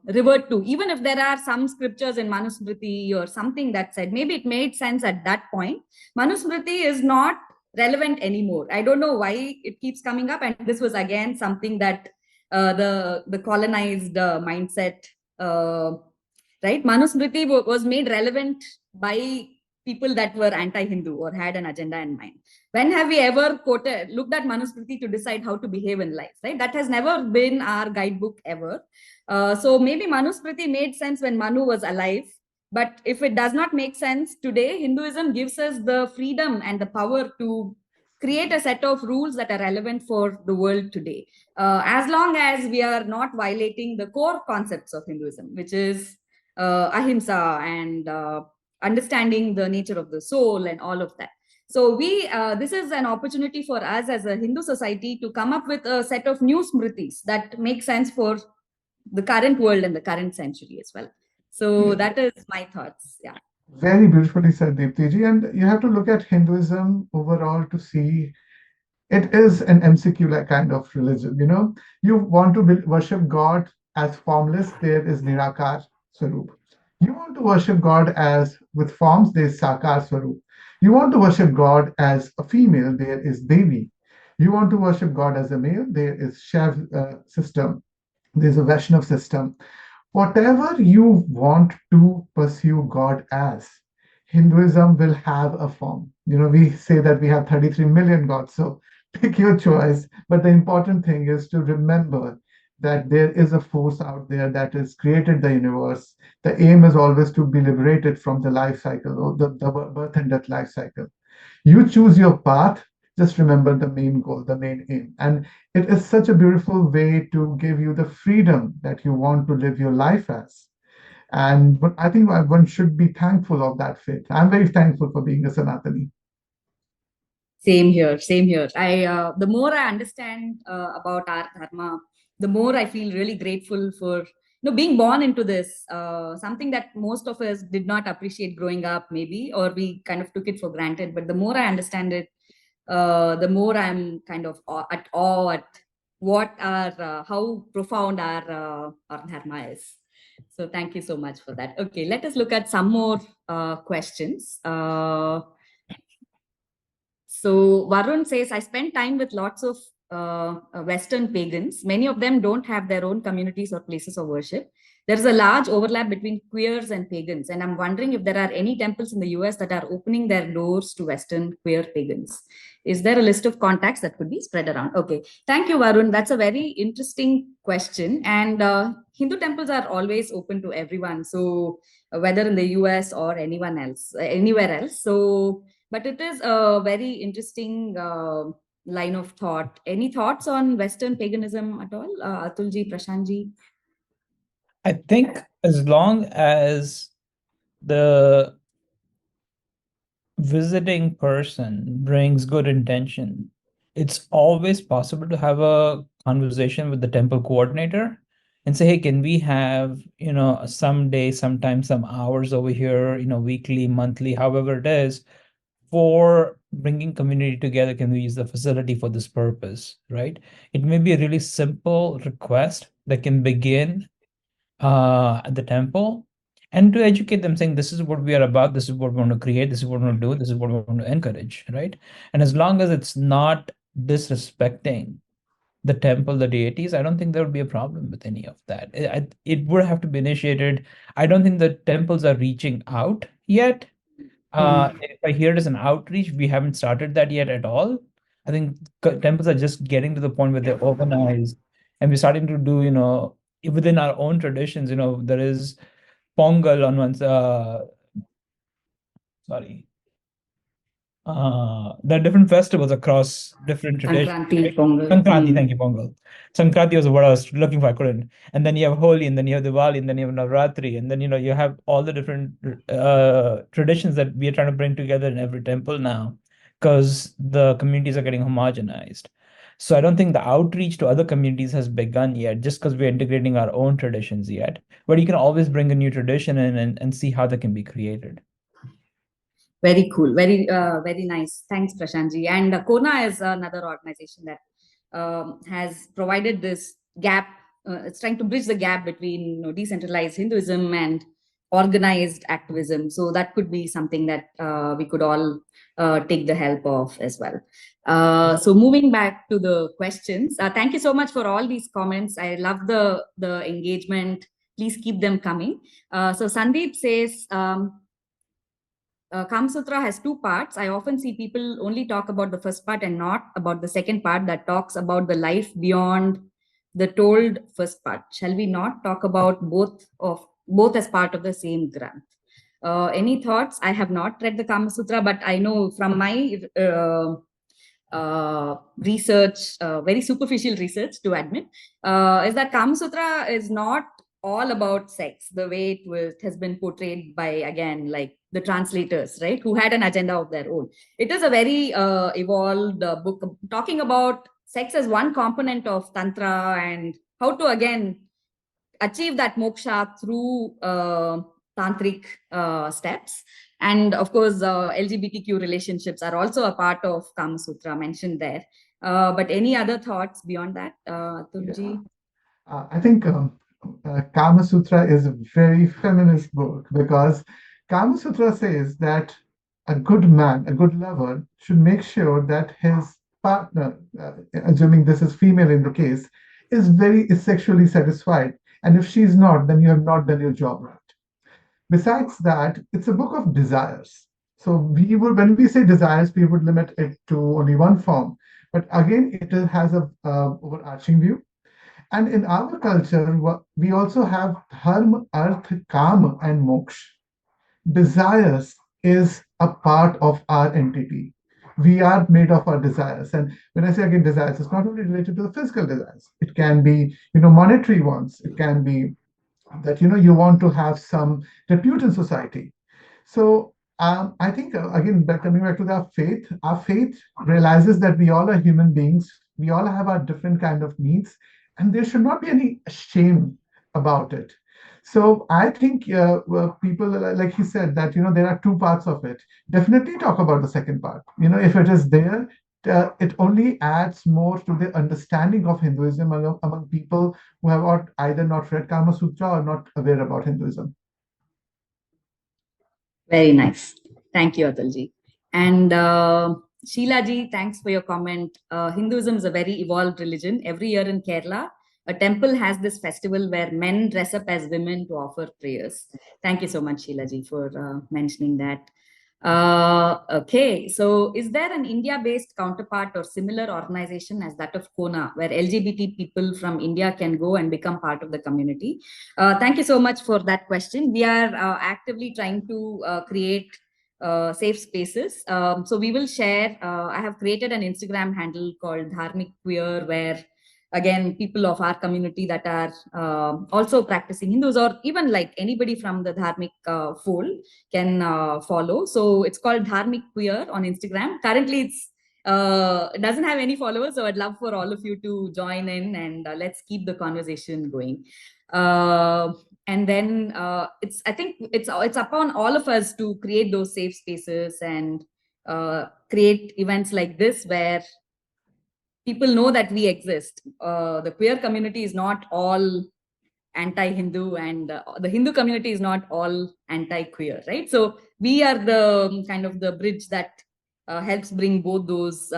revert to, even if there are some scriptures in Manusmriti or something that said maybe it made sense at that point. Manusmriti is not relevant anymore. I don't know why it keeps coming up, and this was again something that the colonized mindset, right? Manusmriti was made relevant by people that were anti-Hindu or had an agenda in mind. When have we ever looked at Manusmriti to decide how to behave in life, right? That has never been our guidebook ever. So maybe Manusmriti made sense when Manu was alive, but if it does not make sense today, Hinduism gives us the freedom and the power to create a set of rules that are relevant for the world today, as long as we are not violating the core concepts of Hinduism, which is ahimsa and understanding the nature of the soul and all of that. So this is an opportunity for us as a Hindu society to come up with a set of new smritis that make sense for the current world and the current century as well. So that is my thoughts. Yeah. Very beautifully said, Deeptiji. And you have to look at Hinduism overall to see it is an MCQ like kind of religion. You want to worship God as formless, there is Nirakar Swarup. You want to worship God as with forms, there is Sakar Swarup. You want to worship God as a female, there is Devi. You want to worship God as a male, there is Shiv system. There's a Vaishnav system. Whatever you want to pursue God as, Hinduism will have a form. We say that we have 33 million gods, so pick your choice. But the important thing is to remember that there is a force out there that has created the universe. The aim is always to be liberated from the life cycle, or the birth and death life cycle. You choose your path, just remember the main goal, the main aim. And it is such a beautiful way to give you the freedom that you want to live your life as. And but I think one should be thankful of that faith. I'm very thankful for being a Sanatani. Same here, same here. The more I understand about our dharma, the more I feel really grateful for being born into this, something that most of us did not appreciate growing up, maybe, or we kind of took it for granted. But the more I understand it, the more I'm kind of at awe at what our how profound our dharma is. So thank you so much for that. Okay, let us look at some more questions. So Varun says, I spend time with lots of Western pagans. Many of them don't have their own communities or places of worship. There's a large overlap between queers and pagans. And I'm wondering if there are any temples in the US that are opening their doors to Western queer pagans. Is there a list of contacts that could be spread around? Okay. Thank you, Varun. That's a very interesting question. And Hindu temples are always open to everyone. So whether in the US or anyone else, anywhere else. So but it is a very interesting line of thought. Any thoughts on Western paganism at all, Atulji, Prashantji? I think as long as the visiting person brings good intention, it's always possible to have a conversation with the temple coordinator and say, hey, can we have, some day, sometime, some hours over here, weekly, monthly, however it is, for bringing community together? Can we use the facility for this purpose, right? It may be a really simple request that can begin at the temple, and to educate them, saying this is what we are about, this is what we want to create, this is what we want to do, this is what we want to encourage, right? And as long as it's not disrespecting the temple, the deities, I don't think there would be a problem with any of that. It would have to be initiated. I don't think the temples are reaching out yet. If I hear it as an outreach, we haven't started that yet at all. I think temples are just getting to the point where they're organized, and we're starting to do, within our own traditions, there is Pongal on one's, sorry, there are different festivals across different traditions. Sankranti, Pongal. Sankranti, thank you, Pongal. Sankranti was the word I was looking for, I couldn't. And then you have Holi, and then you have Diwali, and then you have Navratri, and then you have all the different traditions that we are trying to bring together in every temple now, because the communities are getting homogenized. So I don't think the outreach to other communities has begun yet, just because we're integrating our own traditions yet. But you can always bring a new tradition in and see how they can be created. Very cool. Very nice. Thanks, Prashantji. And CoHNA is another organization that has provided this gap. It's trying to bridge the gap between decentralized Hinduism and organized activism. So that could be something that we could all take the help of as well. So moving back to the questions, thank you so much for all these comments. I love the engagement. Please keep them coming. So Sandeep says, Kama Sutra has two parts. I often see people only talk about the first part and not about the second part that talks about the life beyond the told first part. Shall we not talk about both as part of the same Granth? Any thoughts? I have not read the Kama Sutra, but I know from my research, very superficial research to admit, is that Kama Sutra is not all about sex the way it has been portrayed by, again, like the translators, right, who had an agenda of their own. It is a very evolved book talking about sex as one component of Tantra and how to, again, achieve that moksha through tantric steps. And of course, LGBTQ relationships are also a part of Kama Sutra mentioned there. But any other thoughts beyond that, Atulji? I think Kama Sutra is a very feminist book because Kama Sutra says that a good man, a good lover, should make sure that his partner, assuming this is female in the case, is sexually satisfied. And if she's not, then you have not done your job right. Besides that, it's a book of desires. So when we say desires, we would limit it to only one form. But again, it has a overarching view. And in our culture, we also have dharma, artha, kama, and moksha. Desires is a part of our entity. We are made of our desires. And when I say again desires, it's not only related to the physical desires. It can be, monetary ones. It can be that, you want to have some repute in society. So I think, again, coming back to our faith realizes that we all are human beings. We all have our different kind of needs, and there should not be any shame about it. So I think people, like he said, that there are two parts of it. Definitely talk about the second part. If it is there, it only adds more to the understanding of Hinduism among people who have either not read Kama Sutra or not aware about Hinduism. Very nice. Thank you, Atulji. And Sheila ji, thanks for your comment. Hinduism is a very evolved religion. Every year in Kerala, a temple has this festival where men dress up as women to offer prayers. Thank you so much, Sheila ji, for mentioning that. Okay, so is there an India-based counterpart or similar organization as that of CoHNA, where LGBT people from India can go and become part of the community? Thank you so much for that question. We are actively trying to create safe spaces. So we will share, I have created an Instagram handle called Dharmic Queer, where again, people of our community that are also practicing Hindus, or even like anybody from the Dharmic fold can follow. So it's called Dharmic Queer on Instagram. Currently, it doesn't have any followers, so I'd love for all of you to join in, and let's keep the conversation going. And then I think it's upon all of us to create those safe spaces and create events like this where people know that we exist. The queer community is not all anti-Hindu, and the Hindu community is not all anti-queer, right? So we are the kind of the bridge that helps bring both those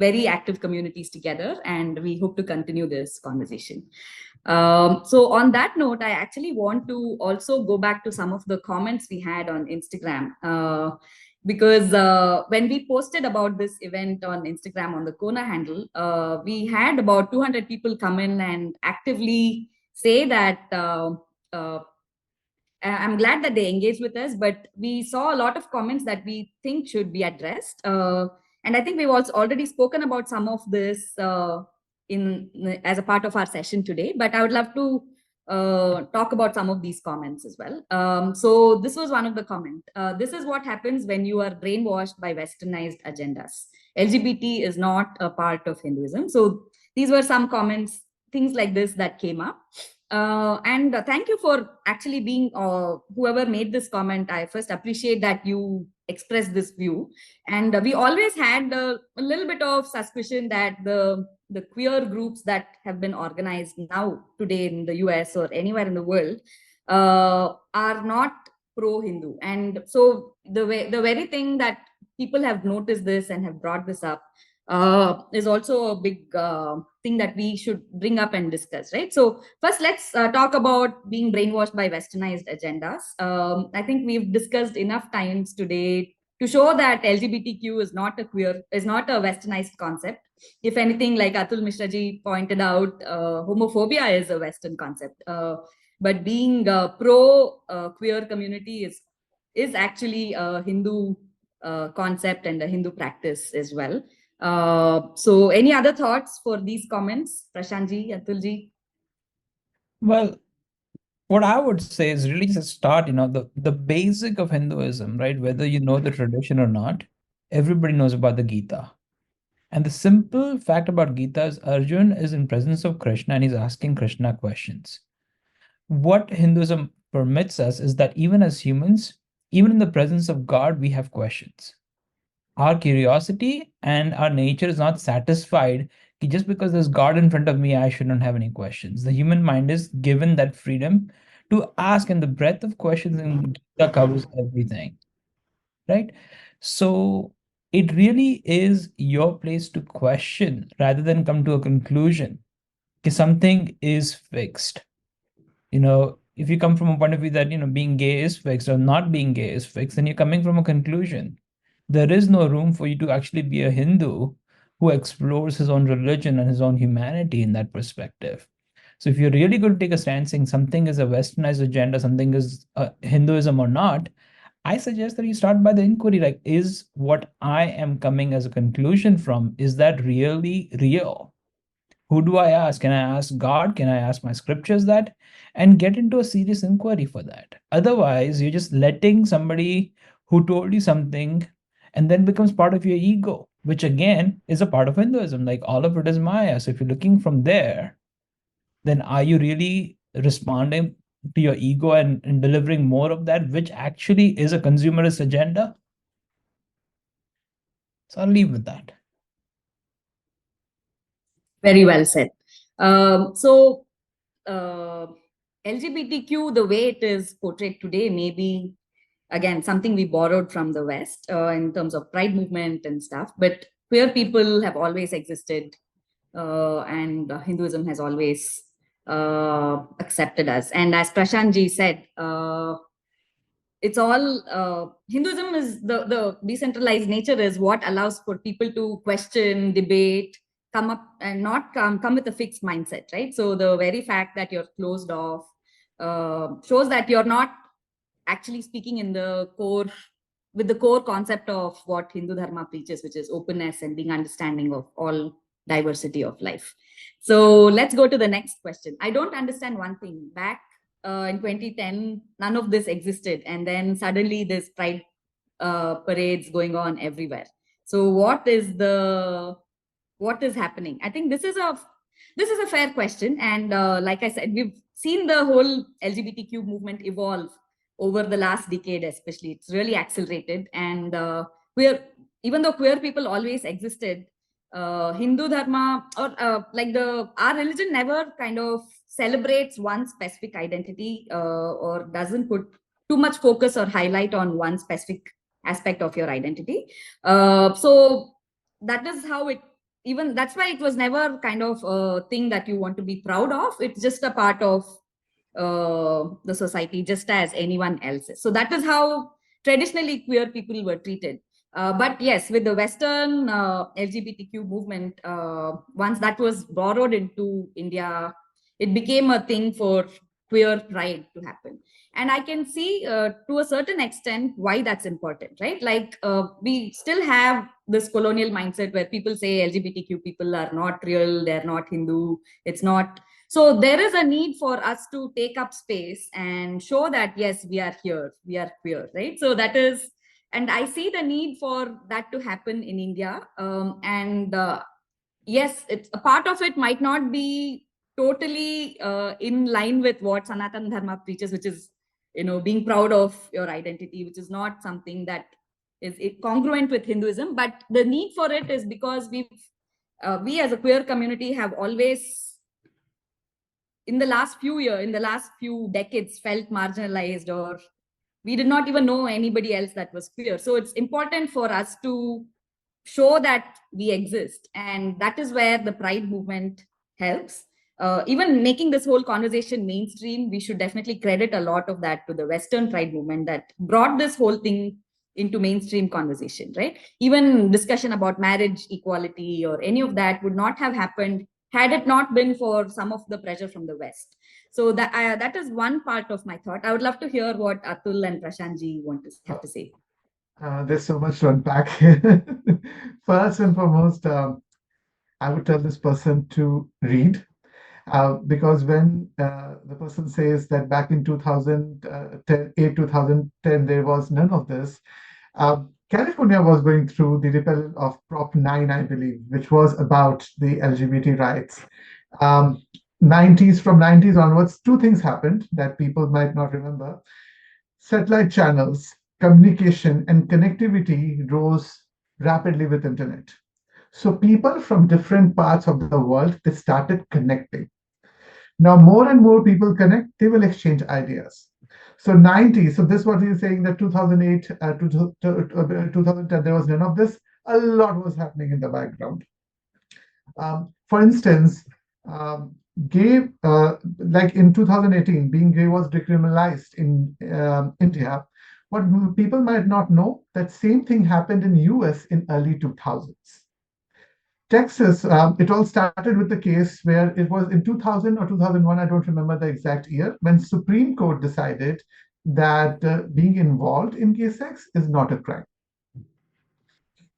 very active communities together, and we hope to continue this conversation. So on that note, I actually want to also go back to some of the comments we had on Instagram. Because when we posted about this event on Instagram on the CoHNA handle, we had about 200 people come in and actively say that I'm glad that they engaged with us, but we saw a lot of comments that we think should be addressed. And I think we've also already spoken about some of this as a part of our session today, but I would love to talk about some of these comments as well. So this was one of the comments. This is what happens when you are brainwashed by westernized agendas. LGBT is not a part of Hinduism. So these were some comments, things like this that came up. And thank you for actually being whoever made this comment. I first appreciate that you expressed this view. And we always had a little bit of suspicion that the queer groups that have been organized now today in the US or anywhere in the world are not pro-Hindu. And so the very thing that people have noticed this and have brought this up is also a big thing that we should bring up and discuss, right? So first, let's talk about being brainwashed by westernized agendas. I think we've discussed enough times today to show that LGBTQ is not a westernized concept. If anything, like Atul Mishra ji pointed out, homophobia is a Western concept. But being pro queer community is actually a Hindu concept and a Hindu practice as well. So any other thoughts for these comments, Prashant ji, Atul ji? Well, what I would say is really just start, the basic of Hinduism, right? Whether you know the tradition or not, everybody knows about the Gita. And the simple fact about Gita is Arjun is in presence of Krishna and he's asking Krishna questions. What Hinduism permits us is that even as humans, even in the presence of God, we have questions. Our curiosity and our nature is not satisfied just because there's God in front of me, I shouldn't have any questions. The human mind is given that freedom to ask, and the breadth of questions in Gita covers everything, right? So it really is your place to question rather than come to a conclusion that something is fixed. If you come from a point of view that, being gay is fixed or not being gay is fixed, then you're coming from a conclusion. There is no room for you to actually be a Hindu who explores his own religion and his own humanity in that perspective. So if you're really going to take a stand saying something is a westernized agenda, something is Hinduism or not, I suggest that you start by the inquiry, like, is what I am coming as a conclusion from, is that really real? Who do I ask? Can I ask God? Can I ask my scriptures that? And get into a serious inquiry for that. Otherwise, you're just letting somebody who told you something and then becomes part of your ego, which again is a part of Hinduism. Like all of it is Maya. So if you're looking from there, then are you really responding to your ego and delivering more of that, which actually is a consumerist agenda? So I'll leave with that. Very well said. So LGBTQ, the way it is portrayed today, may be, again, something we borrowed from the West in terms of pride movement and stuff. But queer people have always existed, and Hinduism has always accepted us. And as Prashant ji said, it's all Hinduism is the decentralized nature is what allows for people to question, debate, come up and not come with a fixed mindset, right? So the very fact that you're closed off shows that you're not actually speaking in the core with the core concept of what Hindu Dharma preaches, which is openness and being understanding of all diversity of life. So let's go to the next question. I don't understand one thing. Back in 2010, none of this existed, and then suddenly there's pride parades going on everywhere. So what is happening? I think this is a fair question, and like I said, we've seen the whole LGBTQ movement evolve over the last decade, especially. It's really accelerated, and even though queer people always existed, Hindu Dharma or our religion never kind of celebrates one specific identity or doesn't put too much focus or highlight on one specific aspect of your identity. So that is how it, even that's why it was never kind of a thing that you want to be proud of. It's just a part of the society, just as anyone else is. So that is how traditionally queer people were treated. But yes, with the Western LGBTQ movement, once that was borrowed into India, it became a thing for queer pride to happen. And I can see to a certain extent why that's important, right? Like we still have this colonial mindset where people say LGBTQ people are not real, they're not Hindu, it's not. So there is a need for us to take up space and show that, yes, we are here, we are queer, right? So that is, and I see the need for that to happen in India. Yes, it's a part of it might not be totally in line with what Sanatana Dharma preaches, which is, being proud of your identity, which is not something that is congruent with Hinduism. But the need for it is because we as a queer community have always, in the last few decades, felt marginalized, or we did not even know anybody else that was queer. So it's important for us to show that we exist, and that is where the pride movement helps. Even making this whole conversation mainstream, we should definitely credit a lot of that to the Western pride movement that brought this whole thing into mainstream conversation, right? Even discussion about marriage equality or any of that would not have happened had it not been for some of the pressure from the West. So that is one part of my thought. I would love to hear what Atul and Prashant ji have to say. There's so much to unpack here. First and foremost, I would tell this person to read, because when the person says that back in 2008, 2010, there was none of this, California was going through the repeal of Prop 9, I believe, which was about the LGBT rights. 90s, from 90s onwards, two things happened that people might not remember. Satellite channels, communication, and connectivity rose rapidly with internet. So people from different parts of the world, they started connecting. Now more and more people connect, they will exchange ideas. So 90, so this what he's saying, that 2008 to 2010, there was none of this. A lot was happening in the background. For instance, gay, like in 2018, being gay was decriminalized in India. What people might not know, that same thing happened in US in early 2000s. Texas, it all started with the case where it was in 2000 or 2001, I don't remember the exact year, when Supreme Court decided that being involved in gay sex is not a crime.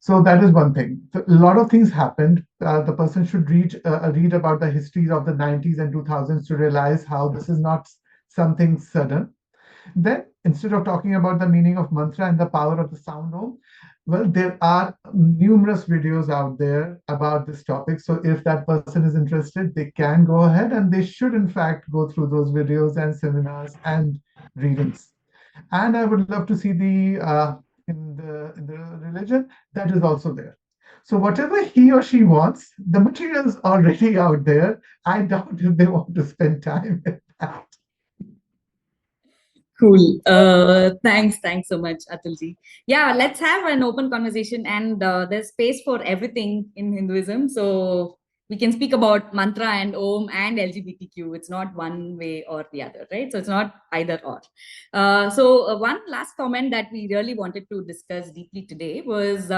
So that is one thing. So a lot of things happened. The person should read about the history of the 90s and 2000s to realize how this is not something sudden. Then, instead of talking about the meaning of mantra and the power of the sound home, well, there are numerous videos out there about this topic. So if that person is interested, they can go ahead, and they should, in fact, go through those videos and seminars and readings. And I would love to see the in the religion, that is also there. So whatever he or she wants, the material is already out there. I doubt if they want to spend time with that. Cool. Thanks so much, Atulji. Yeah, let's have an open conversation, and there's space for everything in Hinduism. So we can speak about mantra and Om and LGBTQ. It's not one way or the other, right? So it's not either or. One last comment that we really wanted to discuss deeply today was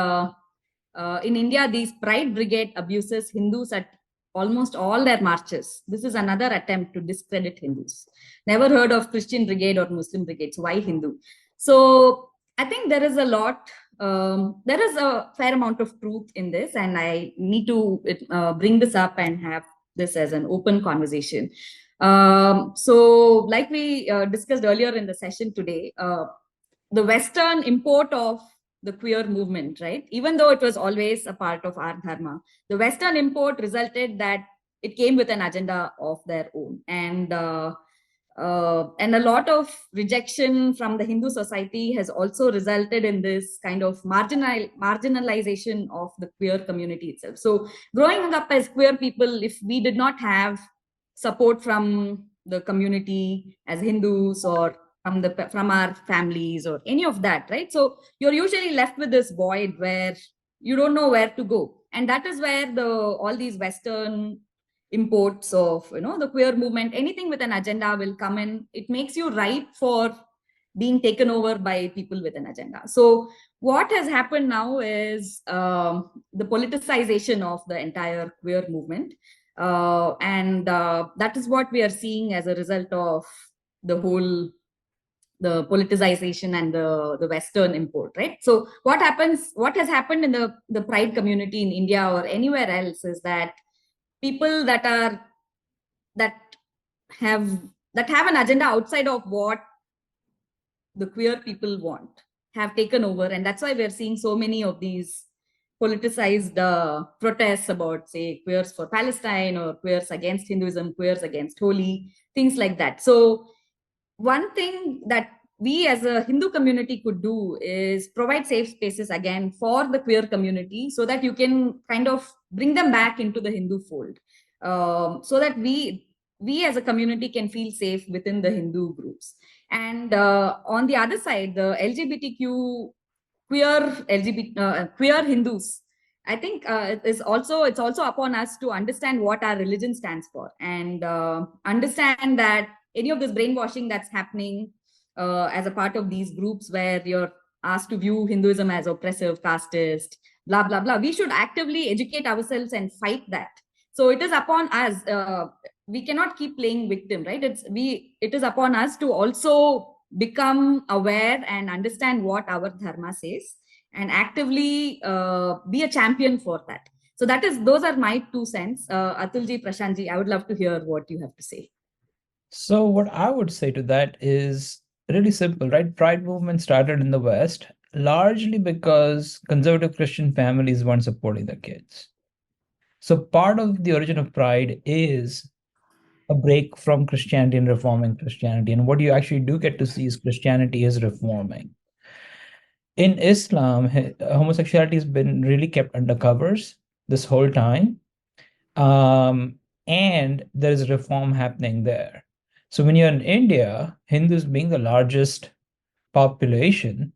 in India, these Pride Brigade abuses Hindus at almost all their marches. This is another attempt to discredit Hindus. Never heard of Christian Brigade or Muslim Brigade. So why Hindu? So I think there is a lot, there is a fair amount of truth in this, and I need to bring this up and have this as an open conversation. So like we discussed earlier in the session today, the Western import of the queer movement, right? Even though it was always a part of our Dharma, the Western import resulted that it came with an agenda of their own. And a lot of rejection from the Hindu society has also resulted in this kind of marginalization of the queer community itself. So growing up as queer people, if we did not have support from the community as Hindus or from our families or any of that, right? So you're usually left with this void where you don't know where to go, and that is where all these Western imports of the queer movement, anything with an agenda will come in. It makes you ripe for being taken over by people with an agenda. So what has happened now is the politicization of the entire queer movement, and that is what we are seeing as a result of the politicization and the Western import, right? So what has happened in the Pride community in India or anywhere else is that people that have an agenda outside of what the queer people want have taken over, and that's why we're seeing so many of these politicized protests about, say, queers for Palestine or queers against Hinduism, queers against Holi, things like that. So one thing that we as a Hindu community could do is provide safe spaces again for the queer community so that you can kind of bring them back into the Hindu fold, so that we as a community can feel safe within the Hindu groups. And on the other side, the LGBTQ queer Hindus, I think it's also upon us to understand what our religion stands for, and understand that any of this brainwashing that's happening as a part of these groups where you're asked to view Hinduism as oppressive, casteist, blah, blah, blah. We should actively educate ourselves and fight that. So it is upon us. We cannot keep playing victim, right? It is upon us to also become aware and understand what our Dharma says and actively be a champion for that. So those are my 2 cents. Atulji, Prashantji, I would love to hear what you have to say. So what I would say to that is really simple, right? Pride movement started in the West largely because conservative Christian families weren't supporting their kids. So part of the origin of Pride is a break from Christianity and reforming Christianity. And what you actually do get to see is Christianity is reforming. In Islam, homosexuality has been really kept under covers this whole time. And there is reform happening there. So when you're in India, Hindus being the largest population,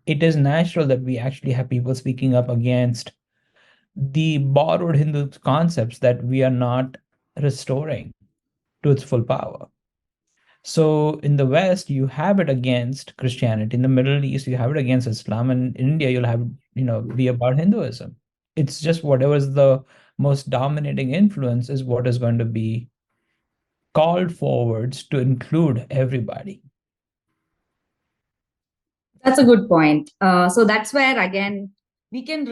it is natural that we actually have people speaking up against the borrowed Hindu concepts that we are not restoring to its full power. So in the West, you have it against Christianity. In the Middle East, you have it against Islam. And in India, you'll have, be about Hinduism. It's just whatever is the most dominating influence is what is going to be called forwards to include everybody. That's a good point. So that's where again we can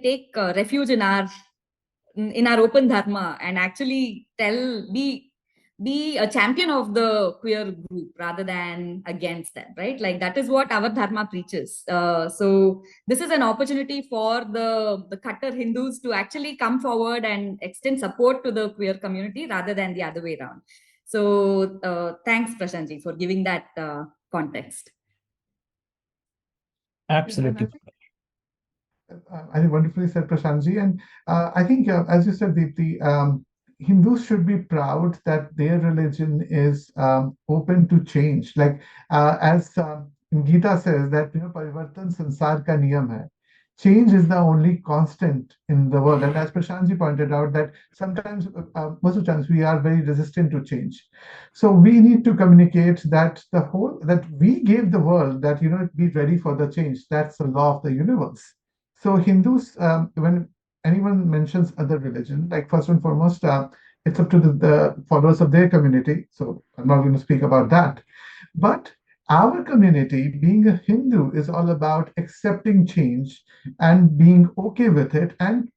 take refuge in our open Dharma and actually be a champion of the queer group rather than against them, right? Like that is what our Dharma preaches. So this is an opportunity for the Kattar Hindus to actually come forward and extend support to the queer community rather than the other way around. So thanks, Prashantji, for giving that context. Absolutely. I think wonderfully said, Prashantji. And I think, as you said, Deepti, Hindus should be proud that their religion is open to change. Like as Gita says that parivartan sansar ka niyam hai. Change is the only constant in the world. And as Prashantji pointed out, that sometimes, most of the times, we are very resistant to change. So we need to communicate that that we gave the world that be ready for the change. That's the law of the universe. So Hindus, when anyone mentions other religion, like first and foremost, it's up to the followers of their community. So I'm not going to speak about that. But our community, being a Hindu, is all about accepting change and being okay with it. And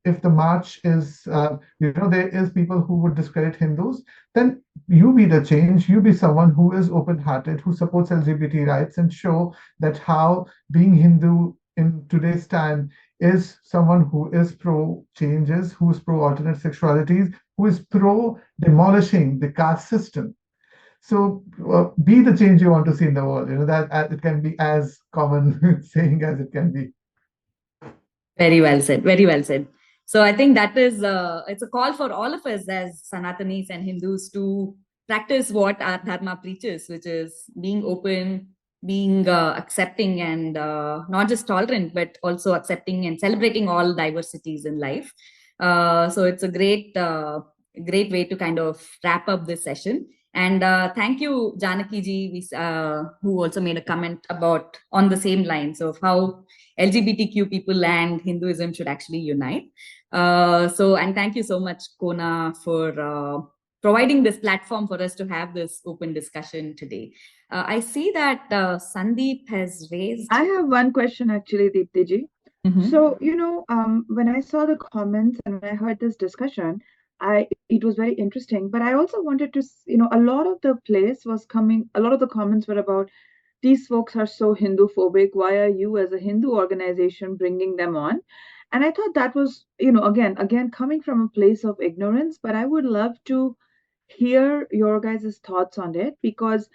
if the march is, there is people who would discredit Hindus, then you be the change. You be someone who is open-hearted, who supports LGBT rights, and show that how being Hindu in today's time is someone who is pro changes, who is pro alternate sexualities, who is pro demolishing the caste system. So be the change you want to see in the world. That it can be as common saying as it can be. Very well said. Very well said. So I think that is it's a call for all of us as Sanatanis and Hindus to practice what our Dharma preaches, which is being open, being accepting, and not just tolerant, but also accepting and celebrating all diversities in life. So it's a great way to kind of wrap up this session. And thank you, Janaki ji, who also made a comment about on the same lines of how LGBTQ people and Hinduism should actually unite. And thank you so much, CoHNA, for providing this platform for us to have this open discussion today. I see that Sandeep has raised. I have one question actually, Deepti ji. So, when I saw the comments and when I heard this discussion, it was very interesting. But I also wanted to, a lot of the comments were about these folks are so Hindu phobic. Why are you as a Hindu organization bringing them on? And I thought that was, again, coming from a place of ignorance, but I would love to hear your guys' thoughts on it because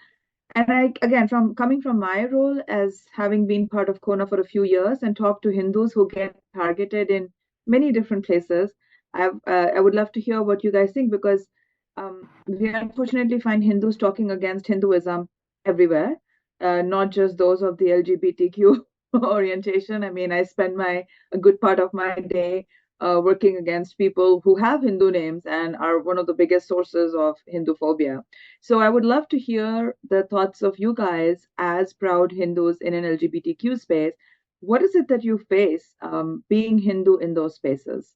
and again, coming from my role as having been part of CoHNA for a few years and talk to Hindus who get targeted in many different places, I would love to hear what you guys think because we unfortunately find Hindus talking against Hinduism everywhere, not just those of the LGBTQ orientation. I mean, I spend a good part of my day working against people who have Hindu names and are one of the biggest sources of Hindu phobia. So I would love to hear the thoughts of you guys as proud Hindus in an LGBTQ space. What is it that you face being Hindu in those spaces?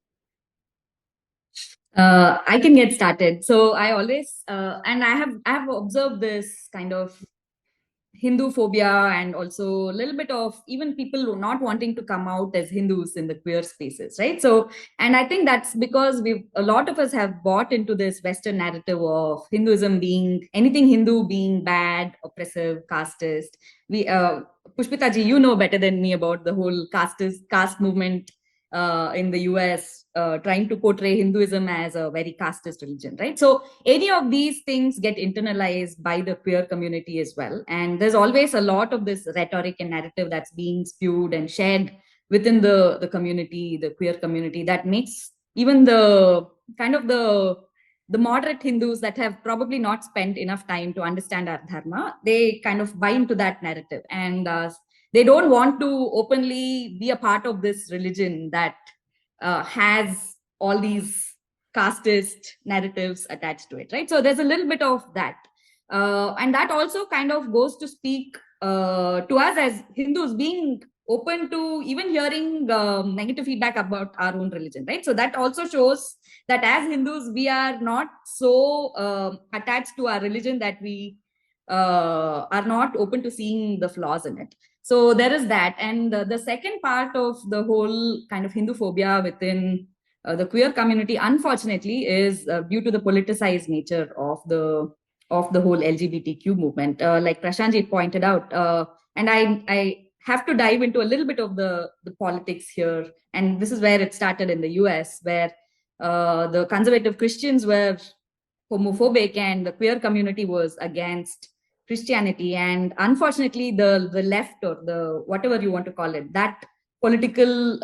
I can get started. So I always, and I have observed this kind of Hindu phobia and also a little bit of even people not wanting to come out as Hindus in the queer spaces, right? So, and I think that's because a lot of us have bought into this Western narrative of Hinduism being anything Hindu being bad, oppressive, casteist. Pushpita ji, you know better than me about the whole caste movement in the US, trying to portray Hinduism as a very casteist religion, right? So any of these things get internalized by the queer community as well. And there's always a lot of this rhetoric and narrative that's being spewed and shared within the community, the queer community, that makes even the kind of the moderate Hindus that have probably not spent enough time to understand our Dharma, they kind of buy into that narrative. And they don't want to openly be a part of this religion that has all these casteist narratives attached to it, right? So there's a little bit of that. And that also kind of goes to speak to us as Hindus being open to even hearing negative feedback about our own religion, right? So that also shows that as Hindus, we are not so attached to our religion that we are not open to seeing the flaws in it. So there is that. And the second part of the whole kind of Hindu phobia within the queer community, unfortunately, is due to the politicized nature of the whole LGBTQ movement. Like Prashant pointed out, and I have to dive into a little bit of the politics here. And this is where it started in the US, where the conservative Christians were homophobic and the queer community was against Christianity. And unfortunately, the left or the whatever you want to call it, that political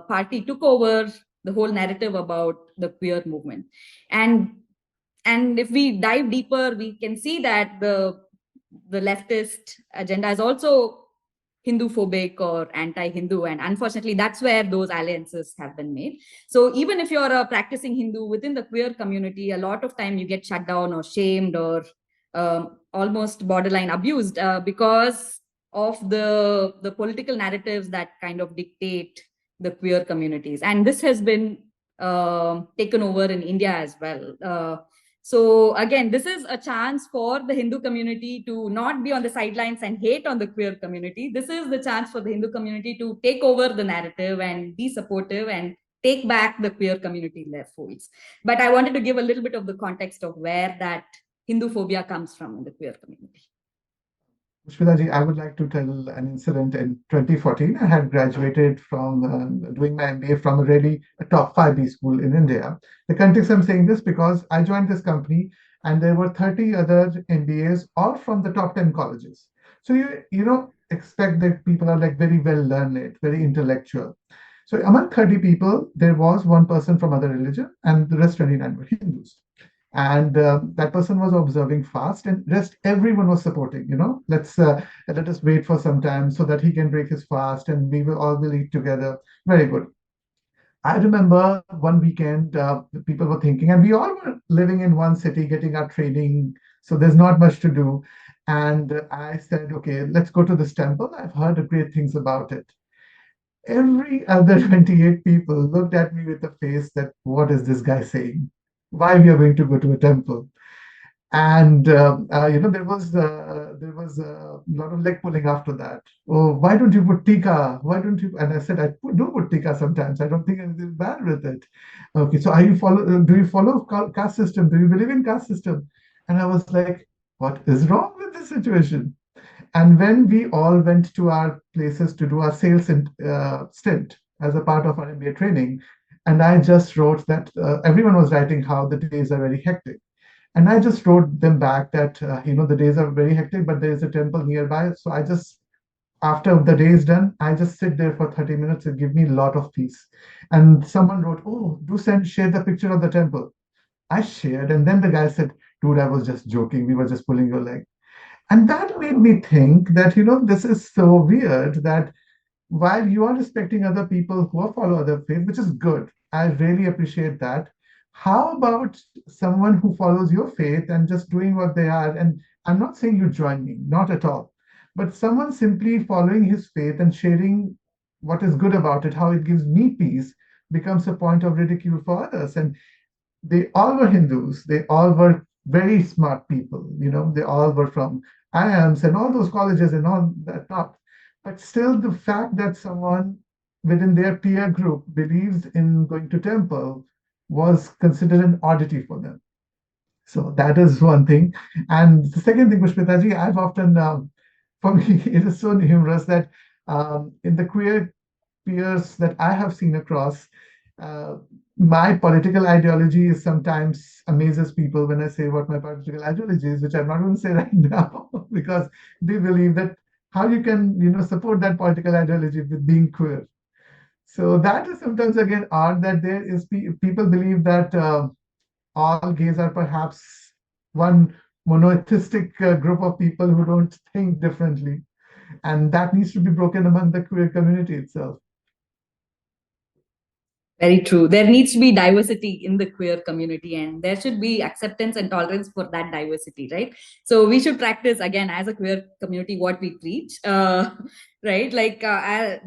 party took over the whole narrative about the queer movement. And if we dive deeper, we can see that the leftist agenda is also Hindu-phobic or anti-Hindu, and unfortunately, that's where those alliances have been made. So even if you're a practicing Hindu within the queer community, a lot of time you get shut down or shamed or almost borderline abused because of the political narratives that kind of dictate the queer communities. And this has been taken over in India as well. So again, this is a chance for the Hindu community to not be on the sidelines and hate on the queer community. This is the chance for the Hindu community to take over the narrative and be supportive and take back the queer community their folds. But I wanted to give a little bit of the context of where that Hindu phobia comes from in the queer community. Pushpitaji, I would like to tell an incident in 2014. I had graduated from doing my MBA from a top 5B school in India. The context I'm saying this because I joined this company and there were 30 other MBAs, all from the top 10 colleges. So you expect that people are like very well learned, very intellectual. So among 30 people, there was one person from other religion and the rest 29 were Hindus. And that person was observing fast, and rest everyone was supporting. Let us wait for some time so that he can break his fast, and we will eat together. Very good. I remember one weekend, the people were thinking, and we all were living in one city, getting our training, so there's not much to do. And I said, okay, let's go to this temple. I've heard great things about it. Every other 28 people looked at me with a face that, what is this guy saying? Why we are going to go to a temple? And there was a lot of leg pulling after that. Oh, why don't you put tika? Why don't you? And I said, do put tika sometimes. I don't think anything bad with it. Okay, so do you follow caste system? Do you believe in caste system? And I was like, what is wrong with this situation? And when we all went to our places to do our sales stint as a part of our MBA training, and I just wrote that everyone was writing how the days are very hectic. And I just wrote them back that, the days are very hectic, but there is a temple nearby. So after the day is done, I just sit there for 30 minutes. It gives me a lot of peace. And someone wrote, oh, share the picture of the temple. I shared. And then the guy said, dude, I was just joking. We were just pulling your leg. And that made me think that, this is so weird that while you are respecting other people who follow other faiths, which is good, I really appreciate that. How about someone who follows your faith and just doing what they are? And I'm not saying you join me, not at all. But someone simply following his faith and sharing what is good about it, how it gives me peace, becomes a point of ridicule for others. And they all were Hindus. They all were very smart people. They all were from IIMs and all those colleges and all that top. But still, the fact that someone within their peer group believes in going to temple was considered an oddity for them. So that is one thing. And the second thing, Pushpitaji, I've often, for me, it is so humorous that in the queer peers that I have seen across, my political ideology is sometimes amazes people when I say what my political ideology is, which I'm not going to say right now, because they believe that how you can, support that political ideology with being queer. So that is sometimes again odd that there is people believe that all gays are perhaps one monotheistic group of people who don't think differently, and that needs to be broken among the queer community itself. Very true. There needs to be diversity in the queer community, and there should be acceptance and tolerance for that diversity, right? So we should practice, again, as a queer community, what we preach, right?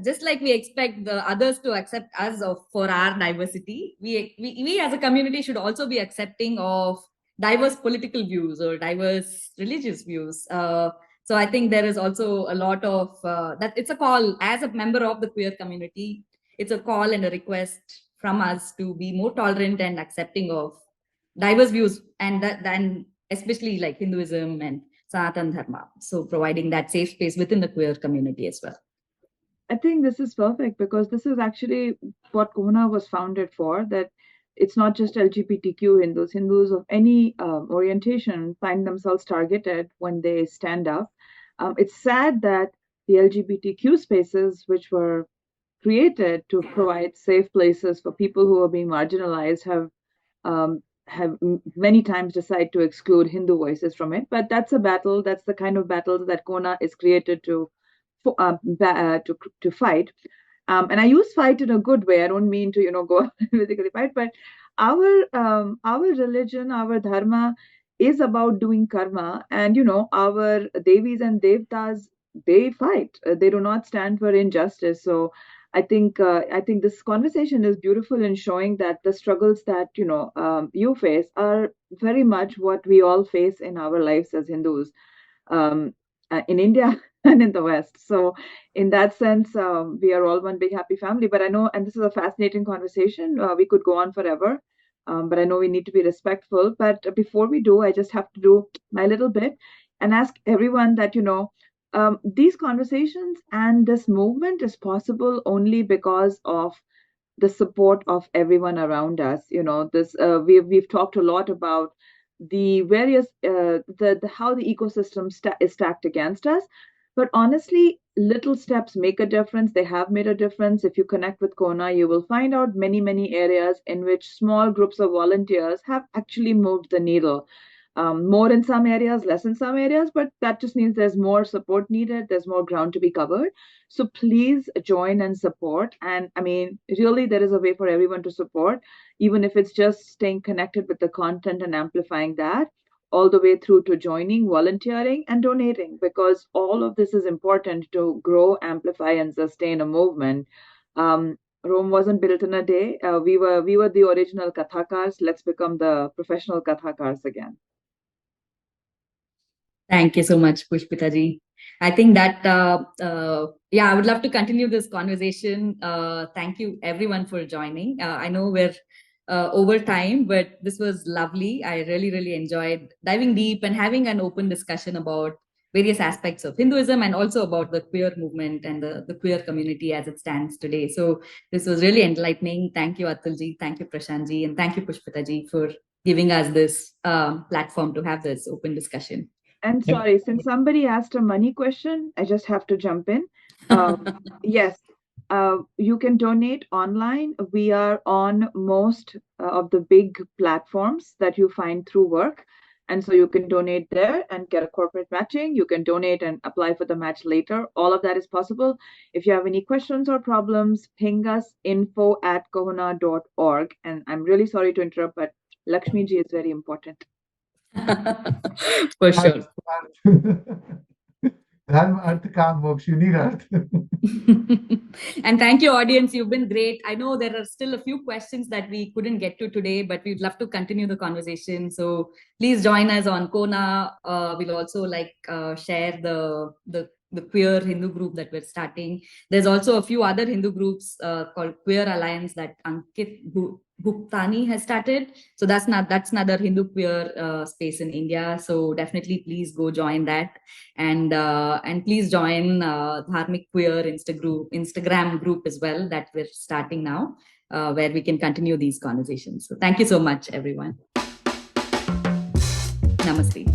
Just like we expect the others to accept us for our diversity, we as a community should also be accepting of diverse political views or diverse religious views. So I think there is also a lot of that. It's a call as a member of the queer community. It's a call and a request from us to be more tolerant and accepting of diverse views, and then especially like Hinduism and Sanatan Dharma. So providing that safe space within the queer community as well. I think this is perfect because this is actually what CoHNA was founded for, that it's not just LGBTQ Hindus. Hindus of any orientation find themselves targeted when they stand up. It's sad that the LGBTQ spaces, which were created to provide safe places for people who are being marginalized have many times decided to exclude Hindu voices from it. But that's a battle. That's the kind of battle that CoHNA is created to fight. And I use fight in a good way. I don't mean to, go physically fight, but our religion, our dharma is about doing karma. And, our devis and devtas, they fight. They do not stand for injustice. So I think this conversation is beautiful in showing that the struggles that, you face are very much what we all face in our lives as Hindus. In India and in the West. So, in that sense, we are all one big happy family. But I know, and this is a fascinating conversation. We could go on forever, but I know we need to be respectful. But before we do, I just have to do my little bit and ask everyone that, these conversations and this movement is possible only because of the support of everyone around us. We've talked a lot about the various the how the ecosystem is stacked against us, but honestly, little steps make a difference. They have made a difference. If you connect with CoHNA, you will find out many areas in which small groups of volunteers have actually moved the needle. More in some areas, less in some areas, but that just means there's more support needed. There's more ground to be covered. So please join and support. And I mean, really, there is a way for everyone to support, even if it's just staying connected with the content and amplifying that, all the way through to joining, volunteering, and donating, because all of this is important to grow, amplify, and sustain a movement. Rome wasn't built in a day. We were the original Kathakars. Let's become the professional Kathakars again. Thank you so much, Pushpitaji. I think that, I would love to continue this conversation. Thank you, everyone, for joining. I know we're over time, but this was lovely. I really enjoyed diving deep and having an open discussion about various aspects of Hinduism and also about the queer movement and the queer community as it stands today. So this was really enlightening. Thank you, Atulji. Thank you, Prashantji. And thank you, Pushpitaji, for giving us this platform to have this open discussion. And sorry, since somebody asked a money question, I just have to jump in. Yes, you can donate online. We are on most of the big platforms that you find through work. And so you can donate there and get a corporate matching. You can donate and apply for the match later. All of that is possible. If you have any questions or problems, ping us info@kohna.org. And I'm really sorry to interrupt, but Lakshmi ji is very important. For sure. Dharma, Artha, Kam, Moksha, you need Artha. And thank you, audience. You've been great. I know there are still a few questions that we couldn't get to today, but we'd love to continue the conversation. So please join us on CoHNA. We'll also share the queer Hindu group that we're starting. There's also a few other Hindu groups called Queer Alliance that Ankit Bhuktani has started. So that's another Hindu queer space in India. So definitely please go join that. And please join Dharmic Queer Instagram group as well that we're starting now, where we can continue these conversations. So thank you so much, everyone. Namaste.